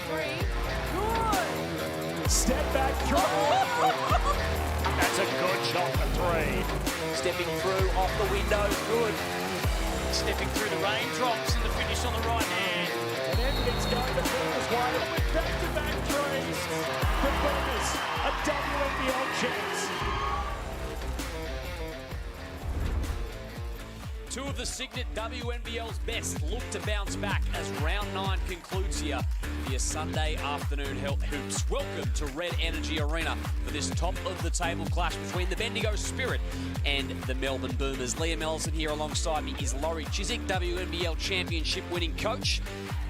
three. Good. Step back three. That's a good shot for three. Stepping through off the window, good. Stepping through the raindrops and the finish on the right hand. And everything's going the Boomers' way with back-to-back threes. The Boomers, a WNBL chance. Two of the Cygnett WNBL's best look to bounce back as round 9 concludes here via Sunday afternoon hoops. Welcome to Red Energy Arena for this top-of-the-table clash between the Bendigo Spirit and the Melbourne Boomers. Liam Ellison here alongside me is Laurie Chiswick, WNBL championship-winning coach.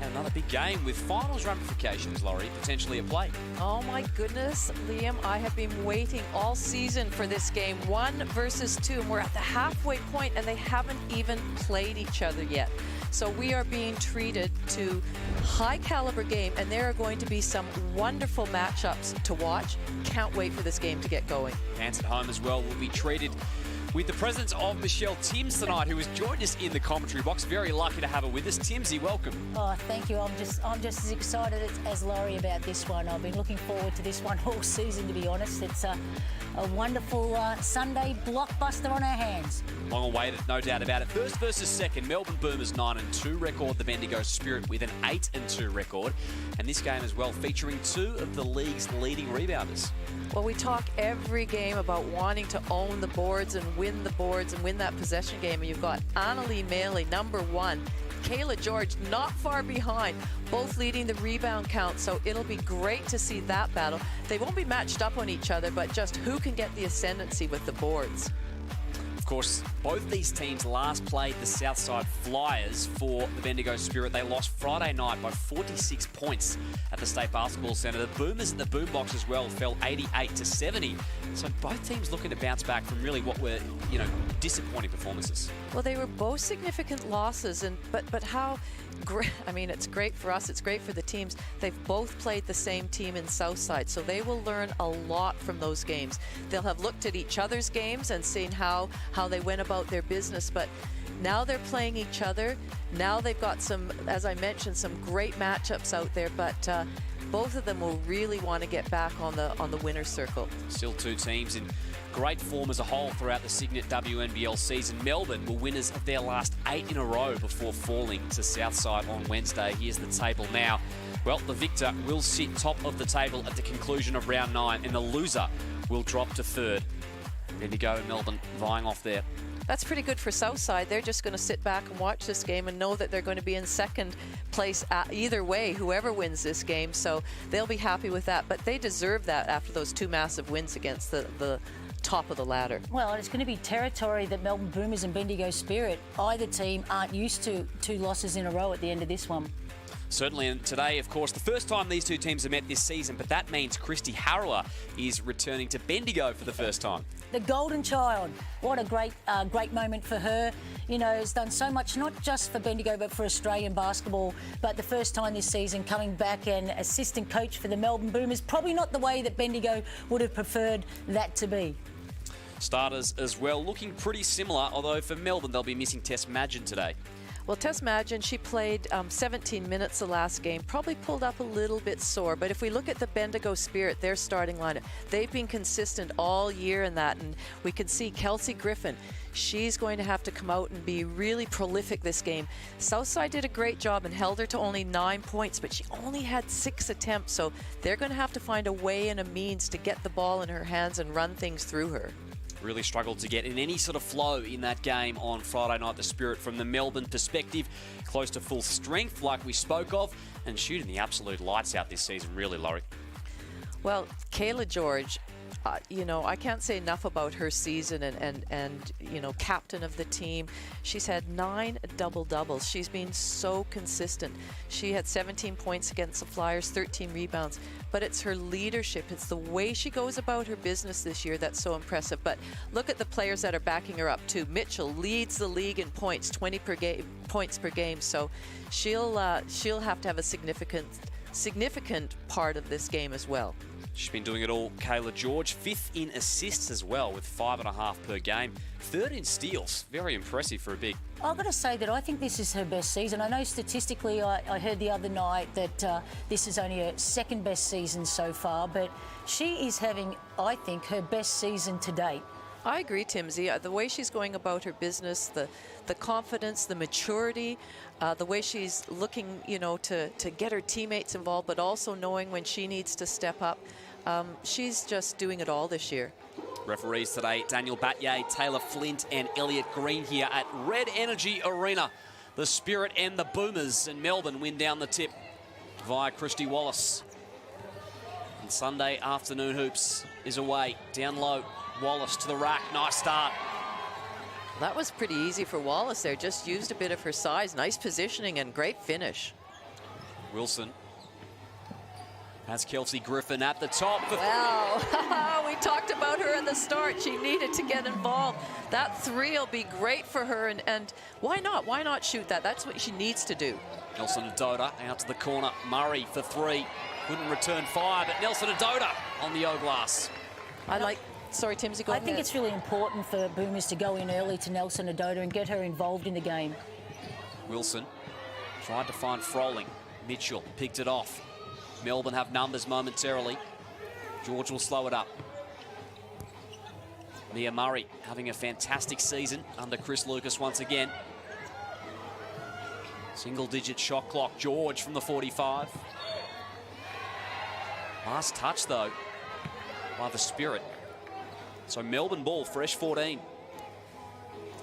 And another big game with finals ramifications, Laurie, potentially at play. Oh my goodness, Liam, I have been waiting all season for this game, 1 versus 2, and we're at the halfway point and they haven't even played each other yet. So we are being treated to high caliber game, and there are going to be some wonderful matchups to watch. Can't wait for this game to get going. Fans at home as well will be treated with the presence of Michelle Timms tonight, who has joined us in the commentary box. Very lucky to have her with us. Timsy, welcome. Oh, thank you. I'm just as excited as Laurie about this one. I've been looking forward to this one all season, to be honest. It's a wonderful Sunday blockbuster on our hands. Long awaited, no doubt about it. First versus second, Melbourne Boomers 9-2 record, the Bendigo Spirit with an 8-2 record. And this game as well featuring 2 of the league's leading rebounders. Well, we talk every game about wanting to own the boards and win the boards and win that possession game. And you've got Annalie Maley, number 1. Kayla George not far behind, both leading the rebound count, so it'll be great to see that battle. They won't be matched up on each other, but just who can get the ascendancy with the boards. Of course, both these teams last played the Southside Flyers for the Bendigo Spirit. They lost Friday night by 46 points at the State Basketball Centre. The Boomers at the Boombox as well fell 88-70. So both teams looking to bounce back from really what were, disappointing performances. Well, they were both significant losses, but how great, I mean, it's great for us, it's great for the teams. They've both played the same team in Southside, so they will learn a lot from those games. They'll have looked at each other's games and seen how they went about their business, but now they're playing each other. Now they've got some, as I mentioned, some great matchups out there, but both of them will really want to get back on the winner's circle. Still 2 teams in great form as a whole throughout the Cygnett WNBL season. Melbourne were winners of their last 8 in a row before falling to Southside on Wednesday. Here's the table now. Well, the victor will sit top of the table at the conclusion of round 9, and the loser will drop to 3rd. Bendigo and Melbourne vying off there. That's pretty good for Southside. They're just going to sit back and watch this game and know that they're going to be in second place either way, whoever wins this game. So they'll be happy with that. But they deserve that after those 2 massive wins against the top of the ladder. Well, it's going to be territory that Melbourne Boomers and Bendigo Spirit, either team, aren't used to 2 losses in a row at the end of this one. Certainly, and today, of course, the first time these 2 teams have met this season, but that means Christy Harrower is returning to Bendigo for the first time. The golden child. What a great moment for her. Has done so much, not just for Bendigo, but for Australian basketball. But the first time this season coming back and assistant coach for the Melbourne Boomers, probably not the way that Bendigo would have preferred that to be. Starters as well, looking pretty similar, although for Melbourne, they'll be missing Tess Madgen today. Well, Tess Madgen, she played 17 minutes the last game, probably pulled up a little bit sore. But if we look at the Bendigo Spirit, their starting lineup, they've been consistent all year in that. And we can see Kelsey Griffin, she's going to have to come out and be really prolific this game. Southside did a great job and held her to only 9 points, but she only had 6 attempts. So they're going to have to find a way and a means to get the ball in her hands and run things through her. Really struggled to get in any sort of flow in that game on Friday night. The Spirit, from the Melbourne perspective, close to full strength like we spoke of, and shooting the absolute lights out this season, really, Laurie. Well, Kayla George, I can't say enough about her season and captain of the team. She's had 9 double-doubles. She's been so consistent. She had 17 points against the Flyers, 13 rebounds. But it's her leadership. It's the way she goes about her business this year that's so impressive. But look at the players that are backing her up too. Mitchell leads the league in points, 20 points per game. So she'll have to have a significant part of this game as well. She's been doing it all. Kayla George, 5th in assists as well, with 5.5 per game. 3rd in steals. Very impressive for a big I've got to say that I think this is her best season. I know statistically, I heard the other night that this is only her second best season so far, but she is having, I think, her best season to date. I agree, Timsy. The way she's going about her business, the confidence, the maturity, the way she's looking, you know, to get her teammates involved, but also knowing when she needs to step up. She's just doing it all this year. Referees today, Daniel Batye, Taylor Flint and Elliot Green here at Red Energy Arena. The Spirit and the Boomers in Melbourne win down the tip via Christy Wallace. And Sunday afternoon hoops is away. Down low, Wallace to the rack. Nice start. That was pretty easy for Wallace there. Just used a bit of her size. Nice positioning and great finish. Wilson. That's Kelsey Griffin at the top. Well, we talked about her at the start. She needed to get involved. That three will be great for her, and why not? Why not shoot that? That's what she needs to do. Nelson Adota out to the corner. Murray for three. Couldn't return fire, but Nelson Adota on the O-glass. Sorry, Timsy, go I ahead. think it's really important for Boomers to go in early to Nelson Adota and get her involved in the game. Wilson tried to find Froling. Mitchell picked it off. Melbourne have numbers momentarily. George will slow it up. Mia Murray having a fantastic season under Chris Lucas once again. Single-digit shot clock. George from the 45. Last touch, though, by the Spirit. So Melbourne ball, fresh 14.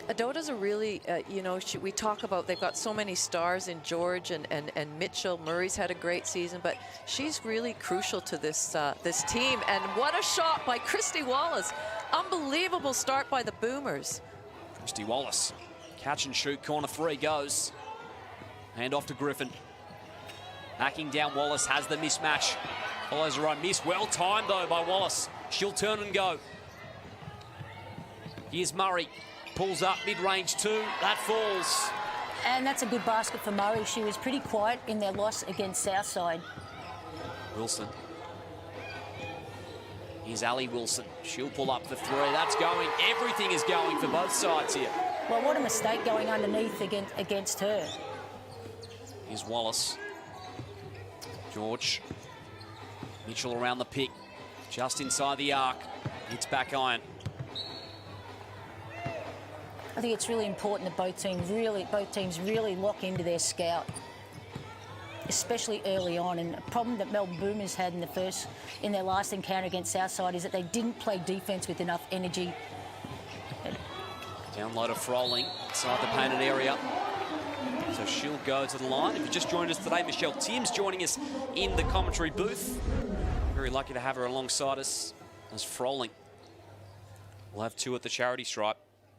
Adota's a really, you know, we talk about they've got so many stars in George and Mitchell. Murray's had a great season, but she's really crucial to this this team. And what a shot by Christy Wallace. Unbelievable start by the Boomers. Christy Wallace, catch and shoot, corner three goes. Hand off to Griffin. Backing down, Wallace has the mismatch. Follows her own miss. Well timed, though, by Wallace. She'll turn and go. Here's Murray. Pulls up, mid-range two. That falls. And that's a good basket for Murray. She was pretty quiet in their loss against Southside. Wilson. Here's Ali Wilson. She'll pull up the three. That's going. Everything is going for both sides here. Well, what a mistake going underneath against her. Here's Wallace. George. Mitchell around the pick. Just inside the arc. Hits back iron. I think it's really important that both teams really lock into their scout, especially early on. And the problem that Melbourne Boomers had in their last encounter against Southside is that they didn't play defence with enough energy. Down low to Froling, inside the painted area. So she'll go to the line. If you just joined us today, Michelle Timms joining us in the commentary booth. Very lucky to have her alongside us as Froling. We'll have two at the charity stripe.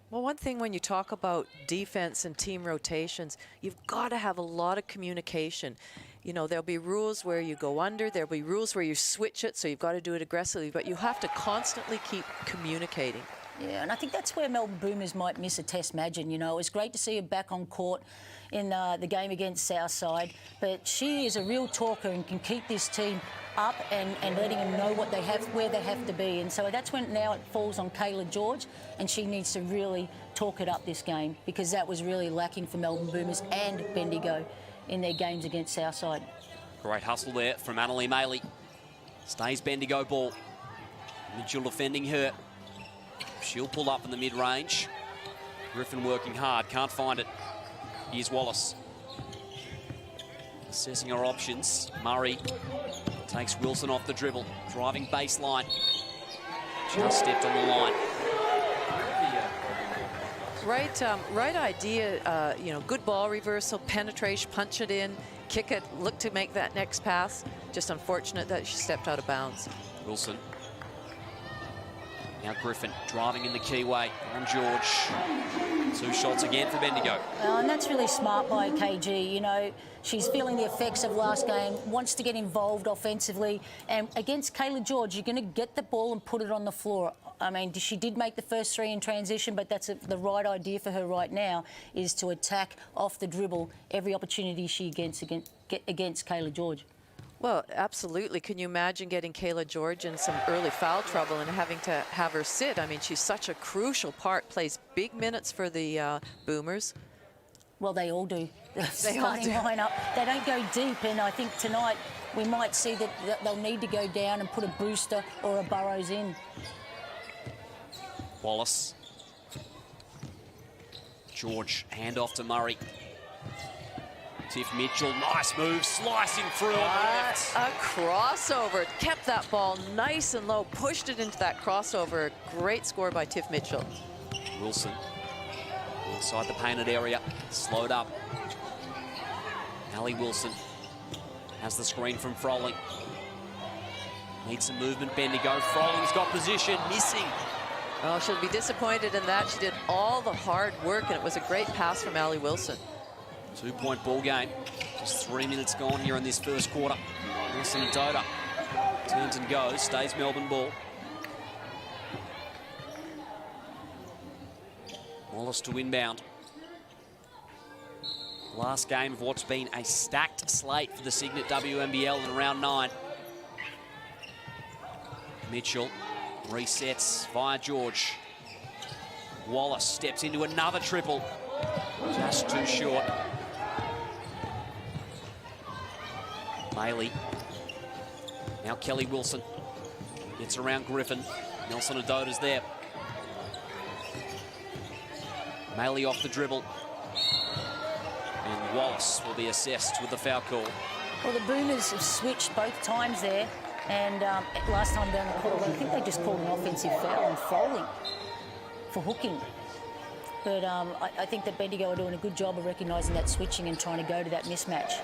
Well, one thing when you talk about defense and team rotations, you've got to have a lot of communication. You know, there'll be rules where you go under, there'll be rules where you switch it, so you've got to do it aggressively, but you have to constantly keep communicating. Yeah, and I think that's where Melbourne Boomers might miss a Tess Madgen. You know, it was great to see her back on court in the game against Southside, but she is a real talker and can keep this team up and letting them know what they have, where they have to be. And so that's when now it falls on Kayla George, and she needs to really talk it up this game, because that was really lacking for Melbourne Boomers and Bendigo in their games against Southside. Great hustle there from Annalie Maley. Stays Bendigo ball. Mitchell defending her. She'll pull up in the mid-range. Griffin working hard, can't find it. Here's Wallace. Assessing her options. Murray takes Wilson off the dribble. Driving baseline. Just stepped on the line. Right idea, you know, good ball reversal, penetration, punch it in, kick it, look to make that next pass. Just unfortunate that she stepped out of bounds. Wilson. Now Griffin driving in the keyway on George. Two shots again for Bendigo. And that's really smart by KG. You know, she's feeling the effects of last game, wants to get involved offensively. And against Kayla George, you're going to get the ball and put it on the floor. I mean, she did make the first three in transition, but that's the right idea for her right now, is to attack off the dribble every opportunity she gets against Kayla George. Well, absolutely. Can you imagine getting Kayla George in some early foul trouble and having to have her sit? I mean, she's such a crucial part, plays big minutes for the Boomers. Well, they all do. The They all starting do. lineup, they don't go deep, and I think tonight we might see that they'll need to go down and put a Brewster or a Burrows in. Wallace. George, hand off to Murray. Tiff Mitchell, nice move, slicing through on the left. A crossover. Kept that ball nice and low, pushed it into that crossover. Great score by Tiff Mitchell. Wilson, inside the painted area, slowed up. Ali Wilson has the screen from Froling. Needs some movement, Bendigo. Froling's got position, missing. Oh, she'll be disappointed in that. She did all the hard work, and it was a great pass from Ali Wilson. 2-point ball game. Just 3 minutes gone here in this first quarter. Wilson and Dota turns and goes, stays Melbourne ball. Wallace to inbound. Last game of what's been a stacked slate for the Cygnett WNBL in round 9. Mitchell resets via George. Wallace steps into another triple. Just too short. Maley. Now Kelly Wilson gets around Griffin. Nelson Adota's there. Maley off the dribble. And Wallace will be assessed with the foul call. Well, the Boomers have switched both times there, and last time down the court, I think they just called an offensive foul on Froling for hooking. But I think that Bendigo are doing a good job of recognising that switching and trying to go to that mismatch.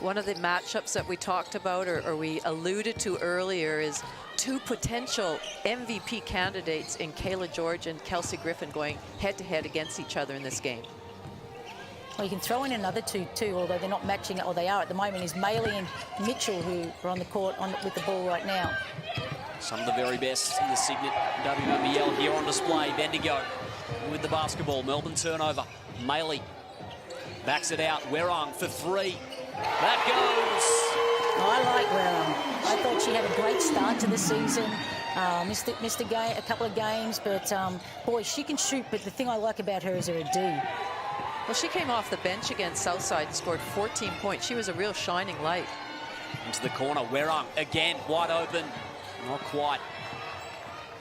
One of the matchups that we talked about or we alluded to earlier is two potential MVP candidates in Kayla George and Kelsey Griffin going head-to-head against each other in this game. Well, you can throw in another two too, although they're not matching it, or they are at the moment, is Maley and Mitchell, who are on the court with the ball right now. Some of the very best in the Cygnett WNBL here on display. Bendigo with the basketball. Melbourne turnover. Maley backs it out. Werong for three. That goes. I like Werong. I thought she had a great start to the season. Missed a couple of games, but boy, she can shoot. But the thing I like about her is her D. Well, she came off the bench against Southside and scored 14 points. She was a real shining light. Into the corner. Werong again wide open. Not quite.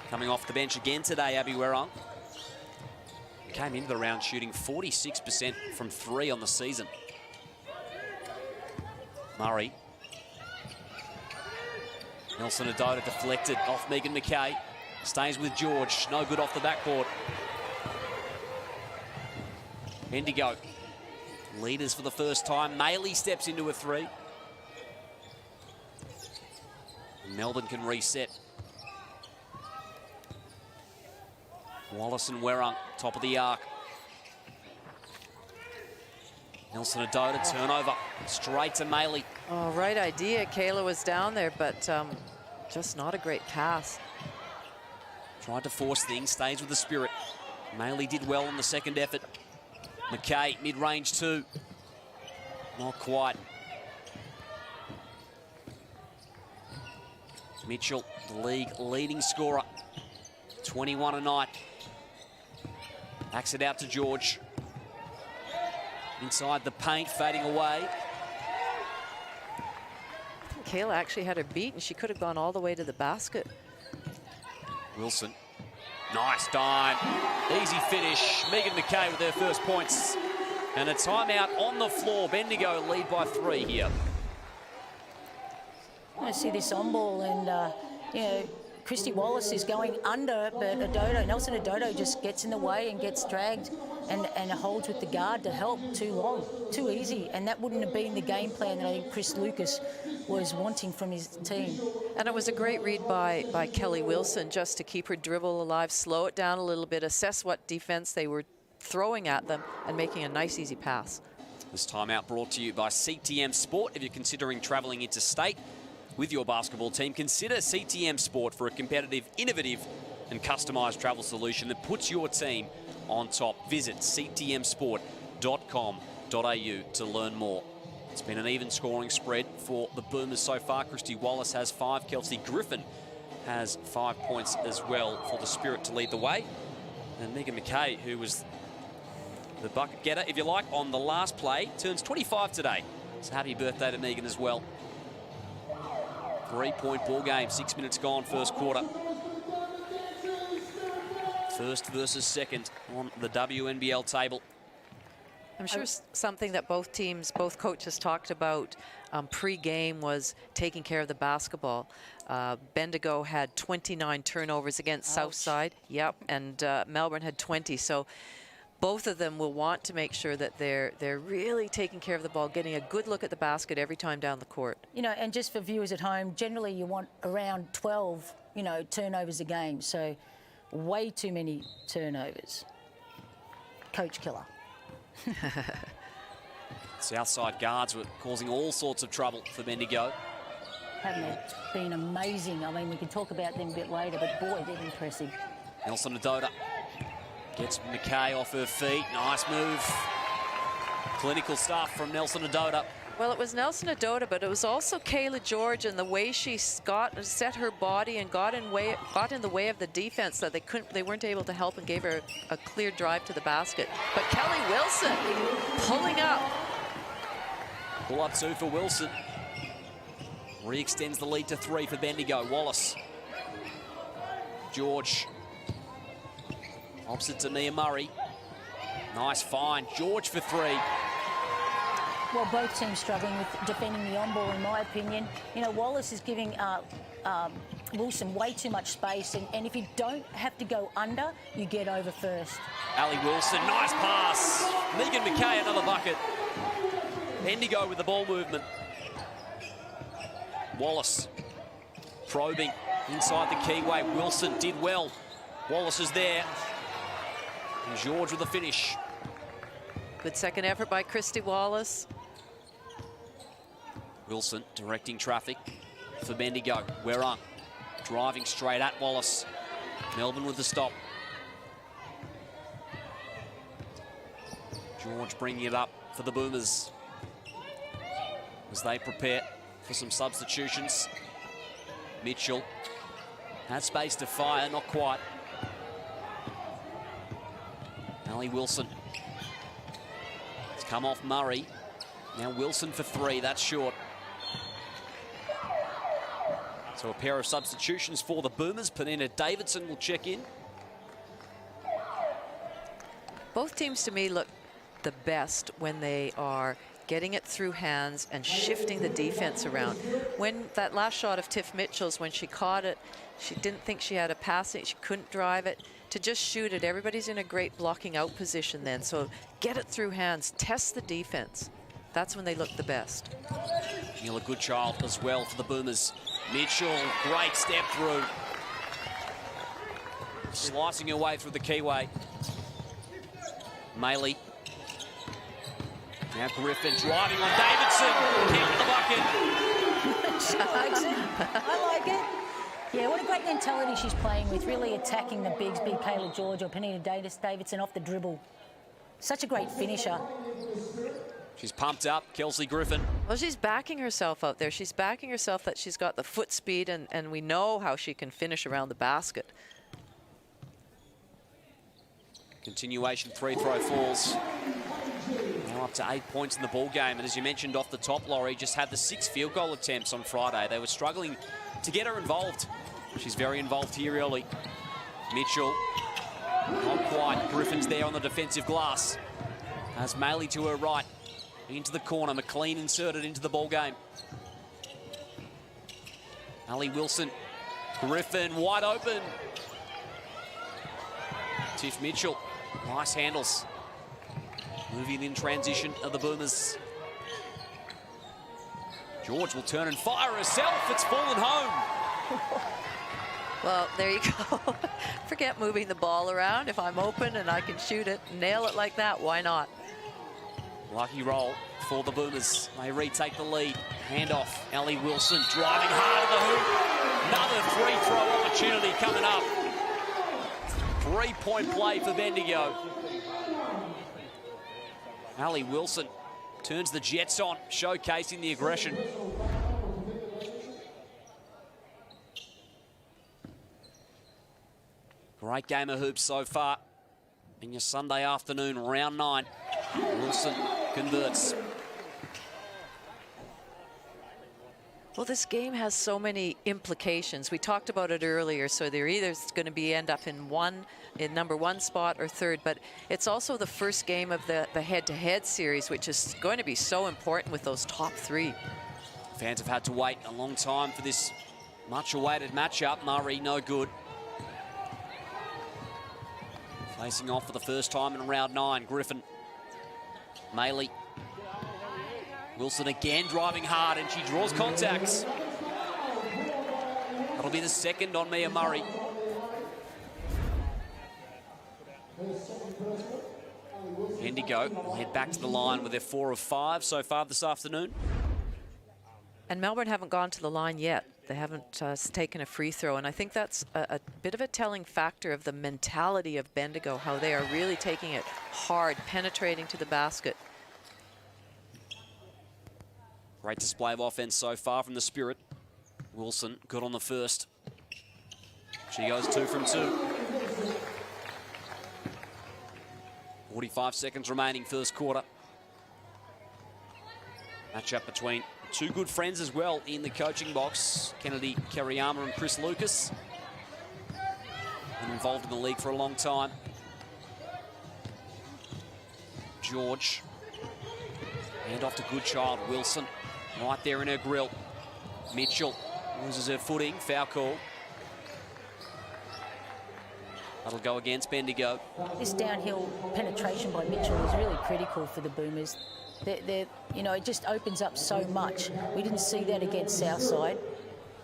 Coming off the bench again today, Abby Werong. Came into the round shooting 46% from three on the season. Murray. Nelson Adota deflected off Megan McKay. Stays with George. No good off the backboard. Bendigo. Leaders for the first time. Maley steps into a three. Melbourne can reset. Wallace and Werong, top of the arc. Nelson Adota, turnover, straight to Maley. Oh, right idea. Kayla was down there, but just not a great pass. Tried to force things, stays with the spirit. Maley did well in the second effort. McKay, mid-range two. Not quite. Mitchell, the league leading scorer. 21 a night. Backs it out to George. Inside the paint, fading away. Kayla actually had her beat, and she could have gone all the way to the basket. Wilson. Nice dime. Easy finish. Megan McKay with her first points. And a timeout on the floor. Bendigo lead by 3 here. I see this on ball, and you know, Christy Wallace is going under, but Nelson Adota just gets in the way and gets dragged and holds with the guard to help. Too long, too easy, and that wouldn't have been the game plan that I think Chris Lucas was wanting from his team. And it was a great read by Kelly Wilson just to keep her dribble alive, slow it down a little bit, assess what defense they were throwing at them, and making a nice, easy pass. This timeout brought to you by CTM Sport. If you're considering travelling interstate with your basketball team, consider CTM Sport for a competitive, innovative and customised travel solution that puts your team on top. Visit ctmsport.com.au to learn more. It's been an even scoring spread for the Boomers so far. Christy Wallace has 5. Kelsey Griffin has 5 points as well for the Spirit to lead the way. And Megan McKay, who was the bucket getter, if you like, on the last play. Turns 25 today. So happy birthday to Megan as well. 3-point ball game, 6 minutes gone, first quarter. First versus second on the WNBL table. I'm sure something that both coaches talked about pre-game was taking care of the basketball. Bendigo had 29 turnovers against Southside. Yep, and Melbourne had 20. So both of them will want to make sure that they're really taking care of the ball, getting a good look at the basket every time down the court. You know, and just for viewers at home, generally you want around 12, you know, turnovers a game. So way too many turnovers. Coach killer. Southside guards were causing all sorts of trouble for Bendigo. Haven't they been amazing? I mean, we can talk about them a bit later, but boy, they're impressive. Nelson Adota gets McKay off her feet. Nice move. Clinical stuff from Nelson Adota. Well, it was Nelson Adota, but it was also Kayla George, and the way she set her body and got in the way of the defense that they weren't able to help, and gave her a clear drive to the basket. But Kelly Wilson pulling up. Pull up two for Wilson. Re-extends the lead to 3 for Bendigo. Wallace. George. Opposite to Mia Murray. Nice find. George for 3. Well, both teams struggling with defending the on-ball, in my opinion. You know, Wallace is giving Wilson way too much space, and if you don't have to go under, you get over first. Ali Wilson, nice pass. Megan McKay, another bucket. Bendigo with the ball movement. Wallace probing inside the keyway. Wilson did well. Wallace is there. And George with the finish. Good second effort by Christy Wallace. Wilson directing traffic for Bendigo. Werung driving straight at Wallace. Melbourne with the stop. George bringing it up for the Boomers as they prepare for some substitutions. Mitchell has space to fire, not quite. Ali Wilson. It's come off Murray. Now Wilson for 3, that's short. So a pair of substitutions for the Boomers. Penina Davidson will check in. Both teams to me look the best when they are getting it through hands and shifting the defense around. When that last shot of Tiff Mitchell's, when she caught it, she didn't think she had a pass it, she couldn't drive it. To just shoot it, everybody's in a great blocking out position then. So get it through hands, test the defense. That's when they look the best. Neela Goodchild as well for the Boomers. Mitchell, great step through. Slicing her way through the keyway. Maley. Now Griffin driving on Davidson. Count the bucket. She likes it. I like it. Yeah, what a great mentality she's playing with, really attacking the bigs, be Kayla George or Penina Davidson off the dribble. Such a great finisher. She's pumped up, Kelsey Griffin. Well, she's backing herself out there. She's backing herself that she's got the foot speed, and we know how she can finish around the basket. Continuation free throw falls. Now up to 8 points in the ball game. And as you mentioned off the top, Laurie just had the 6 field goal attempts on Friday. They were struggling to get her involved. She's very involved here early. Mitchell, not quite. Griffin's there on the defensive glass. Has Maley to her right. Into the corner, McLean inserted into the ball game. Ali Wilson, Griffin wide open. Tiff Mitchell, nice handles. Moving in transition of the Boomers. George will turn and fire herself. It's fallen home. Well, there you go. Forget moving the ball around. If I'm open and I can shoot it, nail it like that, why not? Lucky roll for the Boomers. They retake the lead. Handoff. Ali Wilson driving hard at the hoop. Another free throw opportunity coming up. 3-point play for Bendigo. Ali Wilson turns the Jets on, showcasing the aggression. Great game of hoops so far. in your Sunday afternoon, round 9. Wilson converts. Well, this game has so many implications. We talked about it earlier, so they're either going to be end up in number 1 spot or 3rd, but it's also the first game of the head-to-head series, which is going to be so important with those top 3. Fans have had to wait a long time for this much-awaited matchup. Murray, no good. Facing off for the first time in round 9, Griffin. Maley. Wilson again driving hard, and she draws contacts. That'll be the second on Mia Murray. Bendigo will head back to the line with their 4 of 5 so far this afternoon. And Melbourne haven't gone to the line yet. They haven't taken a free throw, and I think that's a bit of a telling factor of the mentality of Bendigo, how they are really taking it hard, penetrating to the basket. Great display of offense so far from the Spirit. Wilson good on the first. She goes 2 from 2. 45 seconds remaining, first quarter. Matchup between 2 good friends as well in the coaching box. Kennedy Kerryama and Chris Lucas. Been involved in the league for a long time. George. Hand off to Goodchild. Wilson right there in her grill. Mitchell loses her footing. Foul call. That'll go against Bendigo. This downhill penetration by Mitchell is really critical for the Boomers. You know, it just opens up so much. We didn't see that against Southside,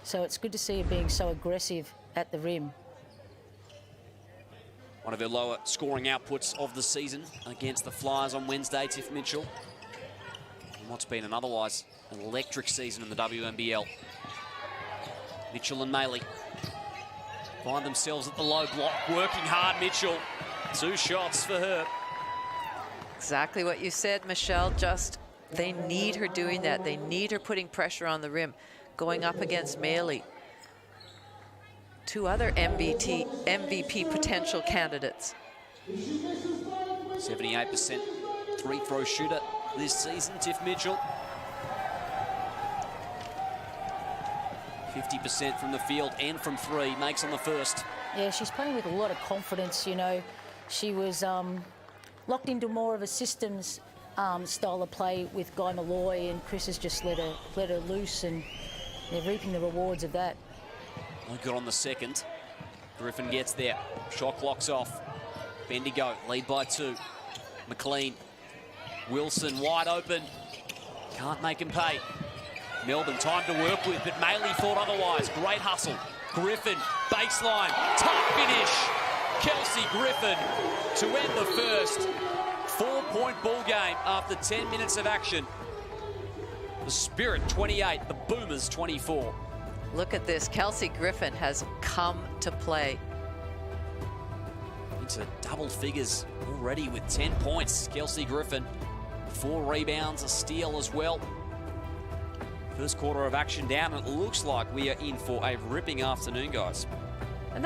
so it's good to see her being so aggressive at the rim. One of her lower scoring outputs of the season against the Flyers on Wednesday, Tiff Mitchell. And what's been an otherwise electric season in the WNBL. Mitchell and Maley find themselves at the low block, working hard. Mitchell, 2 shots for her. Exactly what you said, Michelle. Just, they need her doing that. They need her putting pressure on the rim, going up against Maley. 2 other MVP potential candidates. 78% free throw shooter this season, Tiff Mitchell. 50% from the field and from 3, makes on the first. Yeah, she's playing with a lot of confidence, you know. She was locked into more of a systems style of play with Guy Malloy, and Chris has just let her loose, and they're reaping the rewards of that. No good on the second. Griffin gets there. Shot clock's off. Bendigo lead by 2. McLean. Wilson wide open. Can't make him pay. Melbourne time to work with, but Maley thought otherwise. Great hustle. Griffin, baseline, tough finish. Kelsey Griffin to end the first. 4-point ball game after 10 minutes of action. The Spirit 28, the Boomers 24. Look at this. Kelsey Griffin has come to play. Into double figures already with 10 points. Kelsey Griffin, 4 rebounds, a steal as well. First quarter of action down, and it looks like we are in for a ripping afternoon, guys. And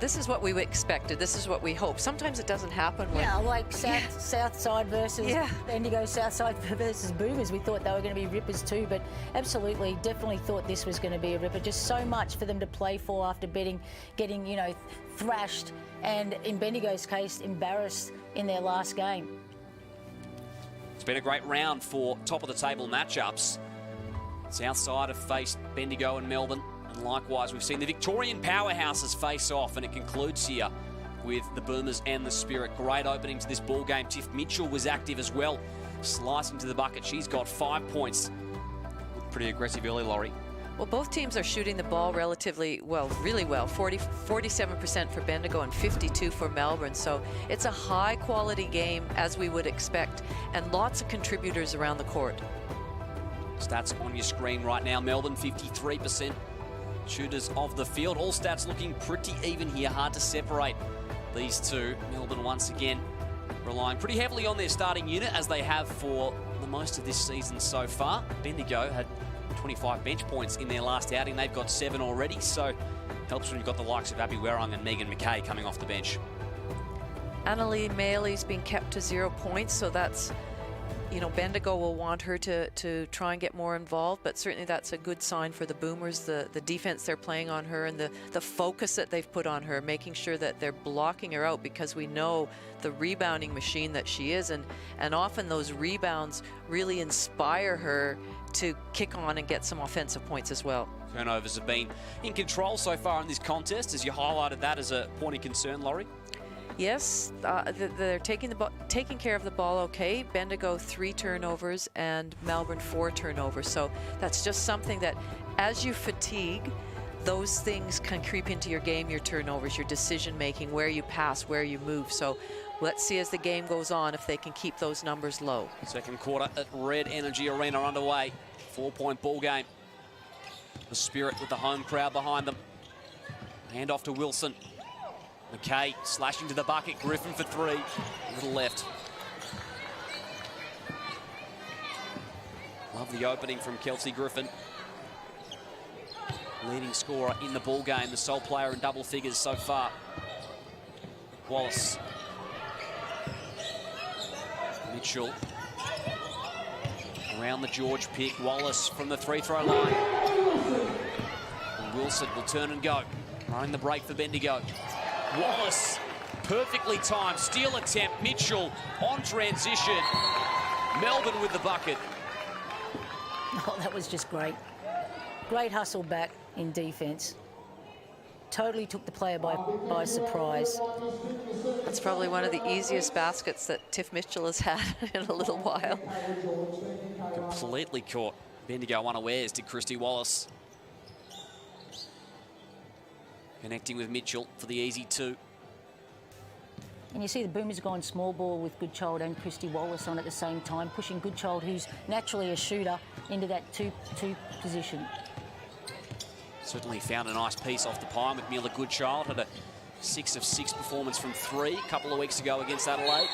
this is what we expected. This is what we hope. Sometimes it doesn't happen. When, yeah, like Southside versus Bendigo, Southside versus Boomers. We thought they were going to be rippers too, but absolutely, definitely thought this was going to be a ripper. Just so much for them to play for after getting, you know, thrashed, and in Bendigo's case, embarrassed in their last game. It's been a great round for top-of-the-table matchups. Southside have faced Bendigo and Melbourne, and likewise we've seen the Victorian powerhouses face off, and it concludes here with the Boomers and the Spirit. Great opening to this ball game. Tiff Mitchell was active as well, slicing to the bucket. She's got 5 points. Looked pretty aggressive early, Laurie. Well, both teams are shooting the ball relatively well, really well. 47% for Bendigo and 52% for Melbourne. So it's a high-quality game, as we would expect, and lots of contributors around the court. Stats on your screen right now. Melbourne 53% shooters of the field. All stats looking pretty even here. Hard to separate these two. Melbourne once again relying pretty heavily on their starting unit, as they have for the most of this season so far. Bendigo had 25 bench points in their last outing. They've got 7 already, so helps when you've got the likes of Abby Werrung and Megan McKay coming off the bench. Annalie Maley's been kept to 0 points, so that's, you know, Bendigo will want her to try and get more involved, but certainly that's a good sign for the Boomers, the defense they're playing on her and the focus that they've put on her, making sure that they're blocking her out, because we know the rebounding machine that she is, and often those rebounds really inspire her to kick on and get some offensive points as well. Turnovers have been in control so far in this contest, as you highlighted that as a point of concern, Laurie. Yes, they're taking care of the ball okay. Bendigo 3 turnovers and Melbourne 4 turnovers. So that's just something that, as you fatigue, those things can creep into your game, your turnovers, your decision making, where you pass, where you move. So let's see as the game goes on if they can keep those numbers low. Second quarter at Red Energy Arena underway. 4-point ball game. The Spirit with the home crowd behind them. Hand off to Wilson. McKay slashing to the bucket. Griffin for 3. A little left. Love the opening from Kelsey Griffin. Leading scorer in the ball game. The sole player in double figures so far. Wallace. Mitchell. Around the George pick. Wallace from the free-throw line. And Wilson will turn and go. Running the break for Bendigo. Wallace, perfectly timed, steal attempt. Mitchell on transition. Melbourne with the bucket. Oh, that was just great. Great hustle back in defence. Totally took the player by surprise. That's probably one of the easiest baskets that Tiff Mitchell has had in a little while. Completely caught Bendigo unawares, did Christy Wallace. Connecting with Mitchell for the easy 2. And you see the Boomers gone small ball with Goodchild and Christy Wallace on at the same time, pushing Goodchild, who's naturally a shooter, into that 2 position. Certainly found a nice piece off the pine with Mila Goodchild. Had a 6 of 6 performance from 3 a couple of weeks ago against Adelaide.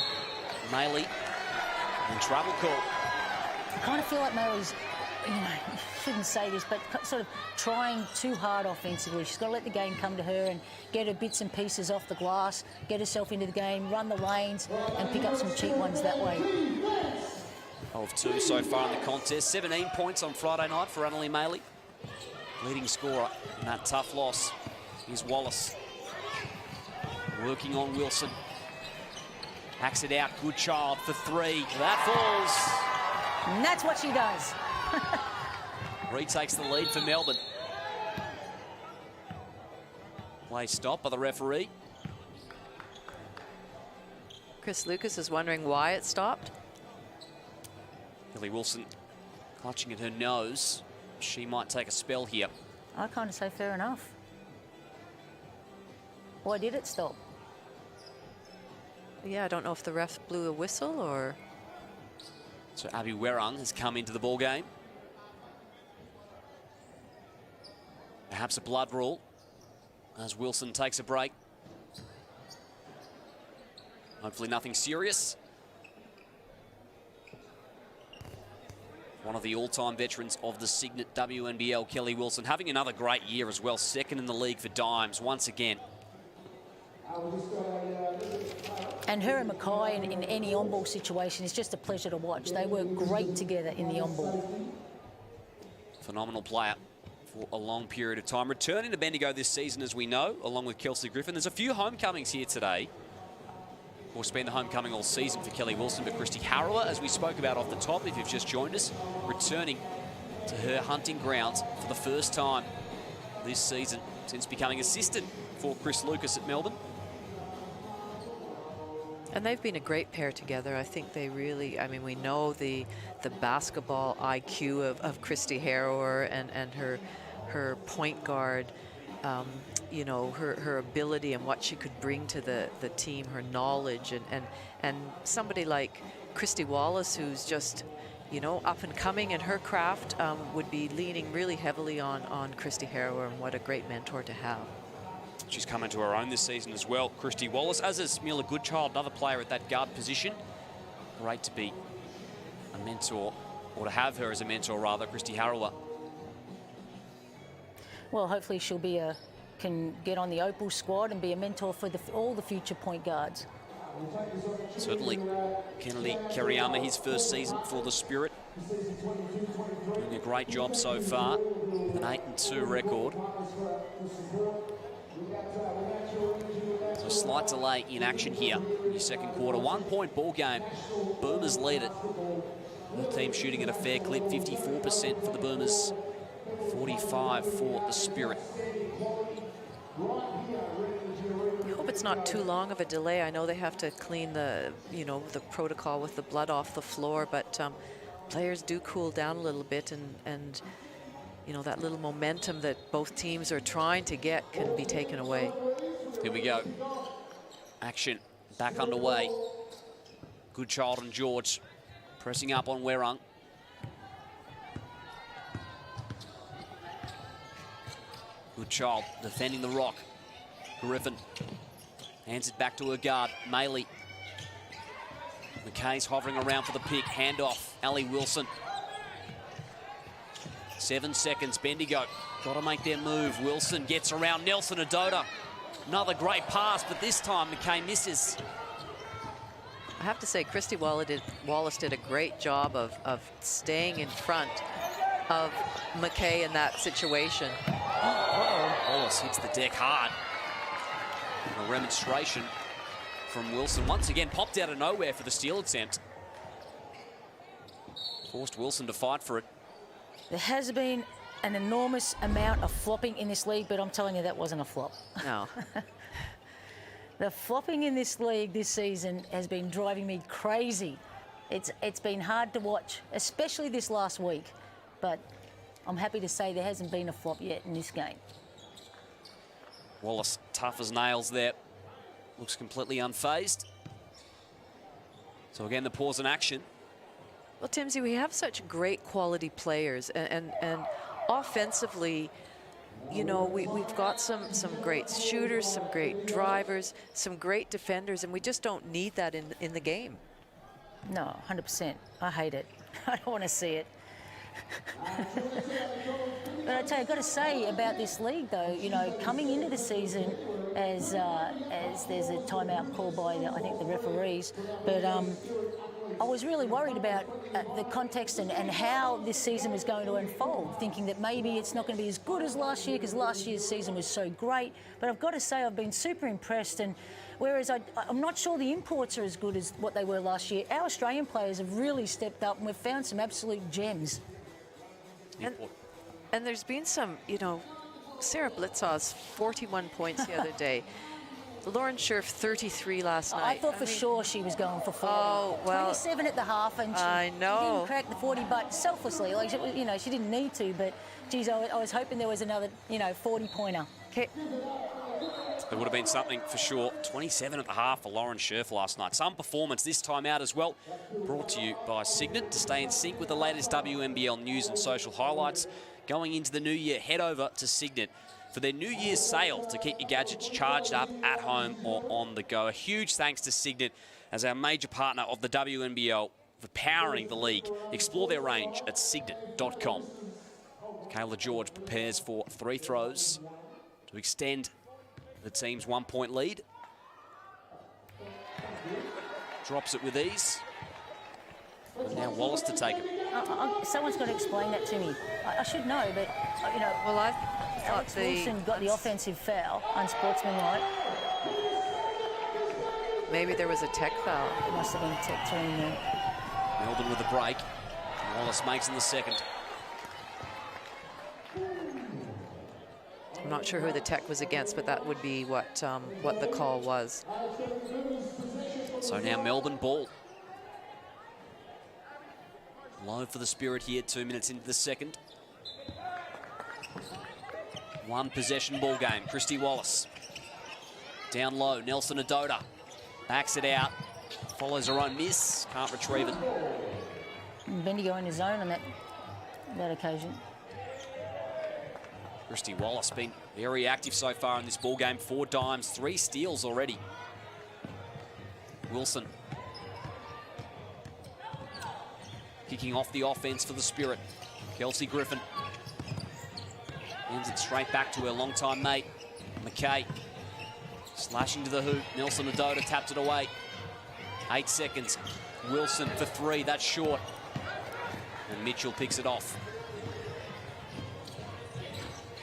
Maley in trouble call. I kind of feel like Maley's, you know, shouldn't say this, but sort of trying too hard offensively. She's got to let the game come to her and get her bits and pieces off the glass, get herself into the game, run the lanes, and pick up some cheap ones that way. Of 2 so far in the contest. 17 points on Friday night for Annalie Maley. Leading scorer in that tough loss is Wallace. Working on Wilson. Hacks it out. Goodchild for 3. That falls. And that's what she does. Retakes the lead for Melbourne. Play stopped by the referee. Chris Lucas is wondering why it stopped. Kelly Wilson clutching at her nose. She might take a spell here. I kind of say fair enough. Why did it stop? Yeah, I don't know if the ref blew a whistle or... So Abby Werung has come into the ball game. Perhaps a blood rule as Wilson takes a break. Hopefully nothing serious. One of the all-time veterans of the Cygnett WNBL, Kelly Wilson, having another great year as well. 2nd in the league for dimes once again. And her and Mackay in any on-ball situation is just a pleasure to watch. They work great together in the on-ball. Phenomenal player for a long period of time. Returning to Bendigo this season, as we know, along with Kelsey Griffin. There's a few homecomings here today. Of course, been the homecoming all season for Kelly Wilson, but Christy Harrower, as we spoke about off the top, if you've just joined us, returning to her hunting grounds for the first time this season since becoming assistant for Chris Lucas at Melbourne. And they've been a great pair together. I think they really, I mean, we know the basketball IQ of Christy Harrower and her point guard, you know, her ability and what she could bring to the team, her knowledge, and somebody like Christy Wallace, who's just, you know, up and coming in her craft, would be leaning really heavily on Christy Harrower, and what a great mentor to have. She's come into her own this season as well, Christy Wallace, as is Mila Goodchild, another player at that guard position. Great to be a mentor, or to have her as a mentor rather, Christy Harrower. Well, hopefully she'll be can get on the Opal squad and be a mentor for all the future point guards. Certainly, Kennedy Kariyama, his first season for the Spirit. Doing a great job so far. An 8-2 record. So a slight delay in action here in your second quarter. 1 point ball game. Boomers lead it. The team shooting at a fair clip, 54% for the Boomers, 45% for the Spirit. I hope it's not too long of a delay. I know they have to clean the, the protocol with the blood off the floor, but players do cool down a little bit, and that little momentum that both teams are trying to get can be taken away. Here we go. Action back underway. Goodchild and George pressing up on Werung. Goodchild defending the rock. Griffin hands it back to her guard, Maley. McKay's hovering around for the pick. Handoff, Ali Wilson. 7 seconds, Bendigo. Got to make their move. Wilson gets around Nelson Adota. Another great pass, but this time McKay misses. I have to say, Christy Wallace did a great job of staying in front of McKay in that situation. Wallace hits the deck hard. A remonstration from Wilson. Once again, popped out of nowhere for the steal attempt. Forced Wilson to fight for it. There has been an enormous amount of flopping in this league, but I'm telling you, that wasn't a flop. No. The flopping in this league this season has been driving me crazy. It's been hard to watch, especially this last week. But I'm happy to say there hasn't been a flop yet in this game. Wallace, tough as nails there. Looks completely unfazed. So again, the pause in action. Well, Timsy, we have such great quality players, and offensively, we've got some great shooters, some great drivers, some great defenders, and we just don't need that in the game. No, 100%. I hate it. I don't want to see it. But I tell you, I've got to say about this league, though, coming into the season, as there's a timeout called by I think the referees, but I was really worried about the context and how this season was going to unfold, thinking that maybe it's not going to be as good as last year because last year's season was so great. But I've got to say I've been super impressed, and whereas I'm not sure the imports are as good as what they were last year, our Australian players have really stepped up, and we've found some absolute gems. And there's been some, Sarah Blitzaw's 41 points the other day. Lauren Scherf, 33 last night. I thought for sure she was going for 40. Oh, well. 27 at the half, and she didn't crack the 40, but selflessly. Like, she didn't need to, but, geez, I was hoping there was another, 40-pointer. Okay. There would have been something for sure. 27 at the half for Lauren Scherf last night. Some performance this time out as well. Brought to you by Cygnett. To stay in sync with the latest WNBL news and social highlights going into the new year, head over to Cygnett for their New Year's sale to keep your gadgets charged up at home or on the go. A huge thanks to Cygnett as our major partner of the WNBL for powering the league. Explore their range at cygnett.com. Kayla George prepares for 3 throws to extend the team's 1-point lead. Drops it with ease. And now Wallace to take it. Someone's got to explain that to me. I should know, but, Well, I thought Alex Wilson got the offensive foul, unsportsmanlike. Maybe there was a tech foul. It must have been a tech throw in there. Melbourne with the break. Wallace makes in the second. I'm not sure who the tech was against, but that would be what the call was. So now Melbourne ball. Low for the Spirit here, 2 minutes into the second. 1 possession ball game. Christy Wallace. Down low, Nelson Adota. Backs it out. Follows her own miss. Can't retrieve it. Bendigo in his zone on that occasion. Christy Wallace been very active so far in this ball game. 4 dimes, 3 steals already. Wilson. Kicking off the offense for the Spirit. Kelsey Griffin. Hands it straight back to her longtime mate, McKay. Slashing to the hoop. Nelson Adota tapped it away. 8 seconds. Wilson for 3, that's short. And Mitchell picks it off.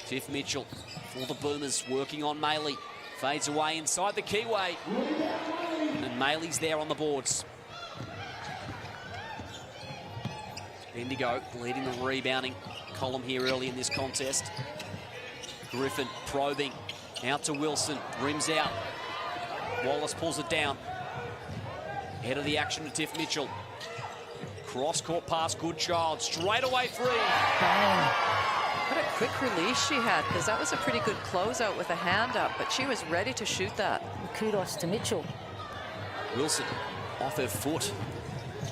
Tiff Mitchell for the Boomers, working on Maley. Fades away inside the keyway. And Maley's there on the boards. Bendigo leading the rebounding column here early in this contest. Griffin probing. Out to Wilson. Rims out. Wallace pulls it down. Head of the action to Tiff Mitchell. Cross-court pass, Goodchild. Straight away free. Bang. What a quick release she had, because that was a pretty good closeout with a hand up, but she was ready to shoot that. Kudos to Mitchell. Wilson off her foot.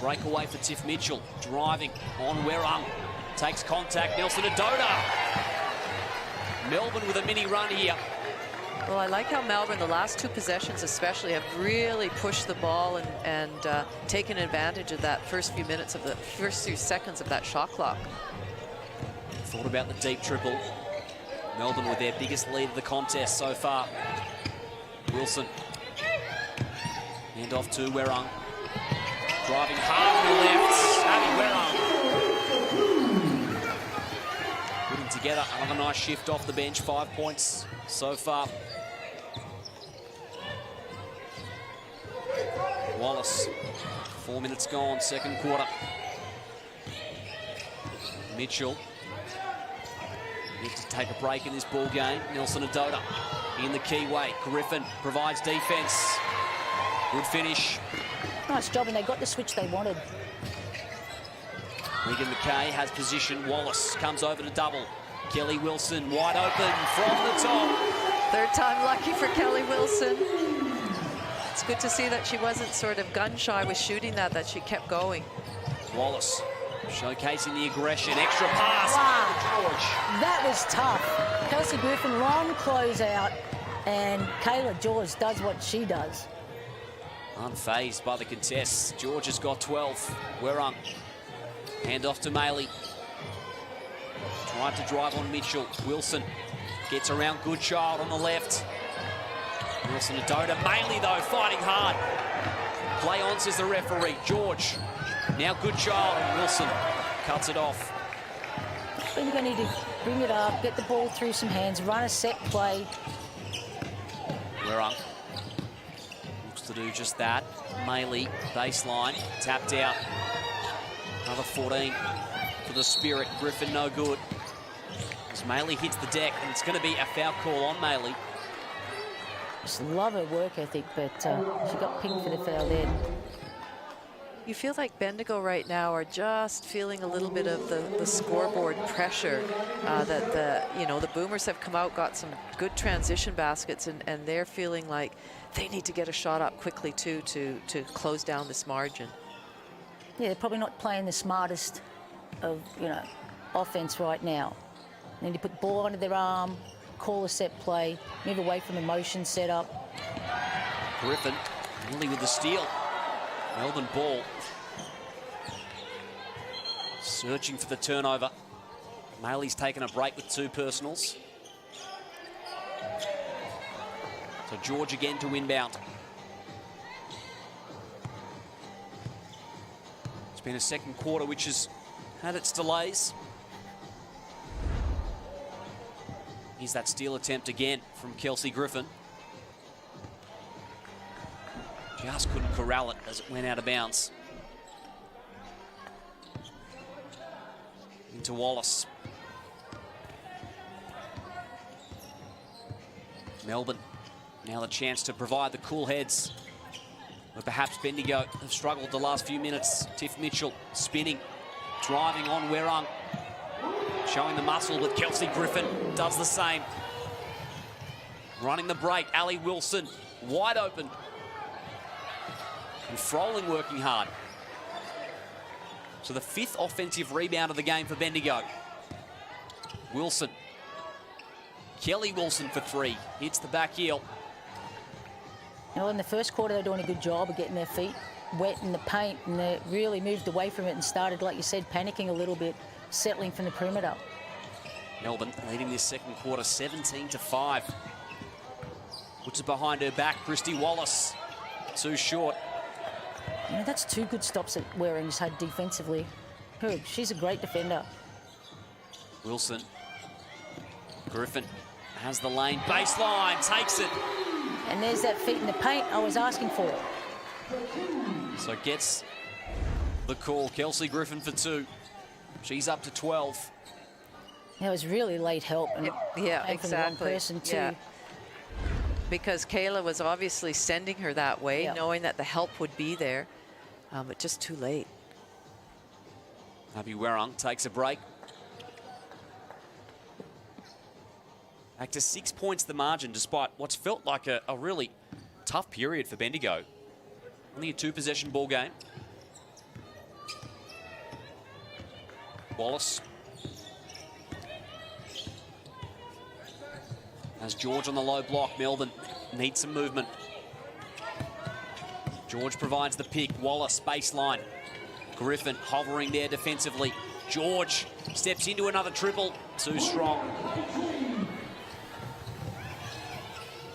Breakaway for Tiff Mitchell. Driving on Werung. Takes contact. Nelson Adota. Melbourne with a mini run here. Well, I like how Melbourne, the last 2 possessions especially, have really pushed the ball and taken advantage of that first few seconds of that shot clock. Thought about the deep triple. Melbourne with their biggest lead of the contest so far. Wilson. Hand off to Werung. Driving hard to the left. Abby Werung. Putting together another nice shift off the bench. 5 points so far. Wallace. 4 minutes gone, second quarter. Mitchell. Needs to take a break in this ball game. Nelson Adota in the keyway. Griffin provides defense. Good finish. Nice job, and they got the switch they wanted. Megan McKay has position. Wallace comes over to double. Kelly Wilson wide open from the top. Third time lucky for Kelly Wilson. It's good to see that she wasn't sort of gun shy with shooting that she kept going. Wallace showcasing the aggression. Extra pass. Wow. George. That was tough. Kelsey Griffin, long closeout, and Kayla George does what she does. Unfazed by the contests. George has got 12. Werung. Hand off to Maley. Tried to drive on Mitchell. Wilson gets around Goodchild on the left. Wilson Adota. Maley, though, fighting hard. Play on, says the referee. George. Now Goodchild. And Wilson cuts it off. Then you're going to need to bring it up, get the ball through some hands, run a set play. Werung looks to do just that. Maley, baseline, tapped out. Another 14 for the Spirit. Griffin, no good. As Maley hits the deck, and it's going to be a foul call on Maley. Just love her work ethic, but she got pinged for the foul there. You feel like Bendigo right now are just feeling a little bit of the scoreboard pressure that the Boomers have come out, got some good transition baskets, and they're feeling like they need to get a shot up quickly too to close down this margin. Yeah, they're probably not playing the smartest of offense right now. They need to put the ball under their arm, call a set play, move away from a motion setup. Griffin nearly with the steal. Melbourne ball. Searching for the turnover. Maley's taken a break with 2 personals. So George again to inbound. It's been a second quarter which has had its delays. Here's that steal attempt again from Kelsey Griffin. Just couldn't corral it as it went out of bounds. Into Wallace. Melbourne now the chance to provide the cool heads. But perhaps Bendigo have struggled the last few minutes. Tiff Mitchell spinning, driving on Werung. Showing the muscle, but Kelsey Griffin does the same. Running the break, Ali Wilson wide open. And Froling working hard. So the 5th offensive rebound of the game for Bendigo. Wilson. Kelly Wilson for 3. Hits the back heel. In the first quarter, they're doing a good job of getting their feet wet in the paint, and they really moved away from it and started, like you said, panicking a little bit, settling from the perimeter. Melbourne leading this second quarter 17-5. Puts it behind her back. Christy Wallace. Too short. You know, that's 2 good stops that Waring's had defensively. She's a great defender. Wilson. Griffin has the lane. Baseline, takes it. And there's that feet in the paint I was asking for. So gets the call. Kelsey Griffin for 2. She's up to 12. That was really late help. And Yeah, came from the wrong exactly. person too. Yeah. Because Kayla was obviously sending her that way, Yep. knowing that the help would be there, but just too late. Abby Werung takes a break. Back to 6 points the margin, despite what's felt like a really tough period for Bendigo. Only a 2-possession ball game. Wallace. As George on the low block, Melbourne needs some movement. George provides the pick. Wallace, baseline. Griffin hovering there defensively. George steps into another triple. Too strong.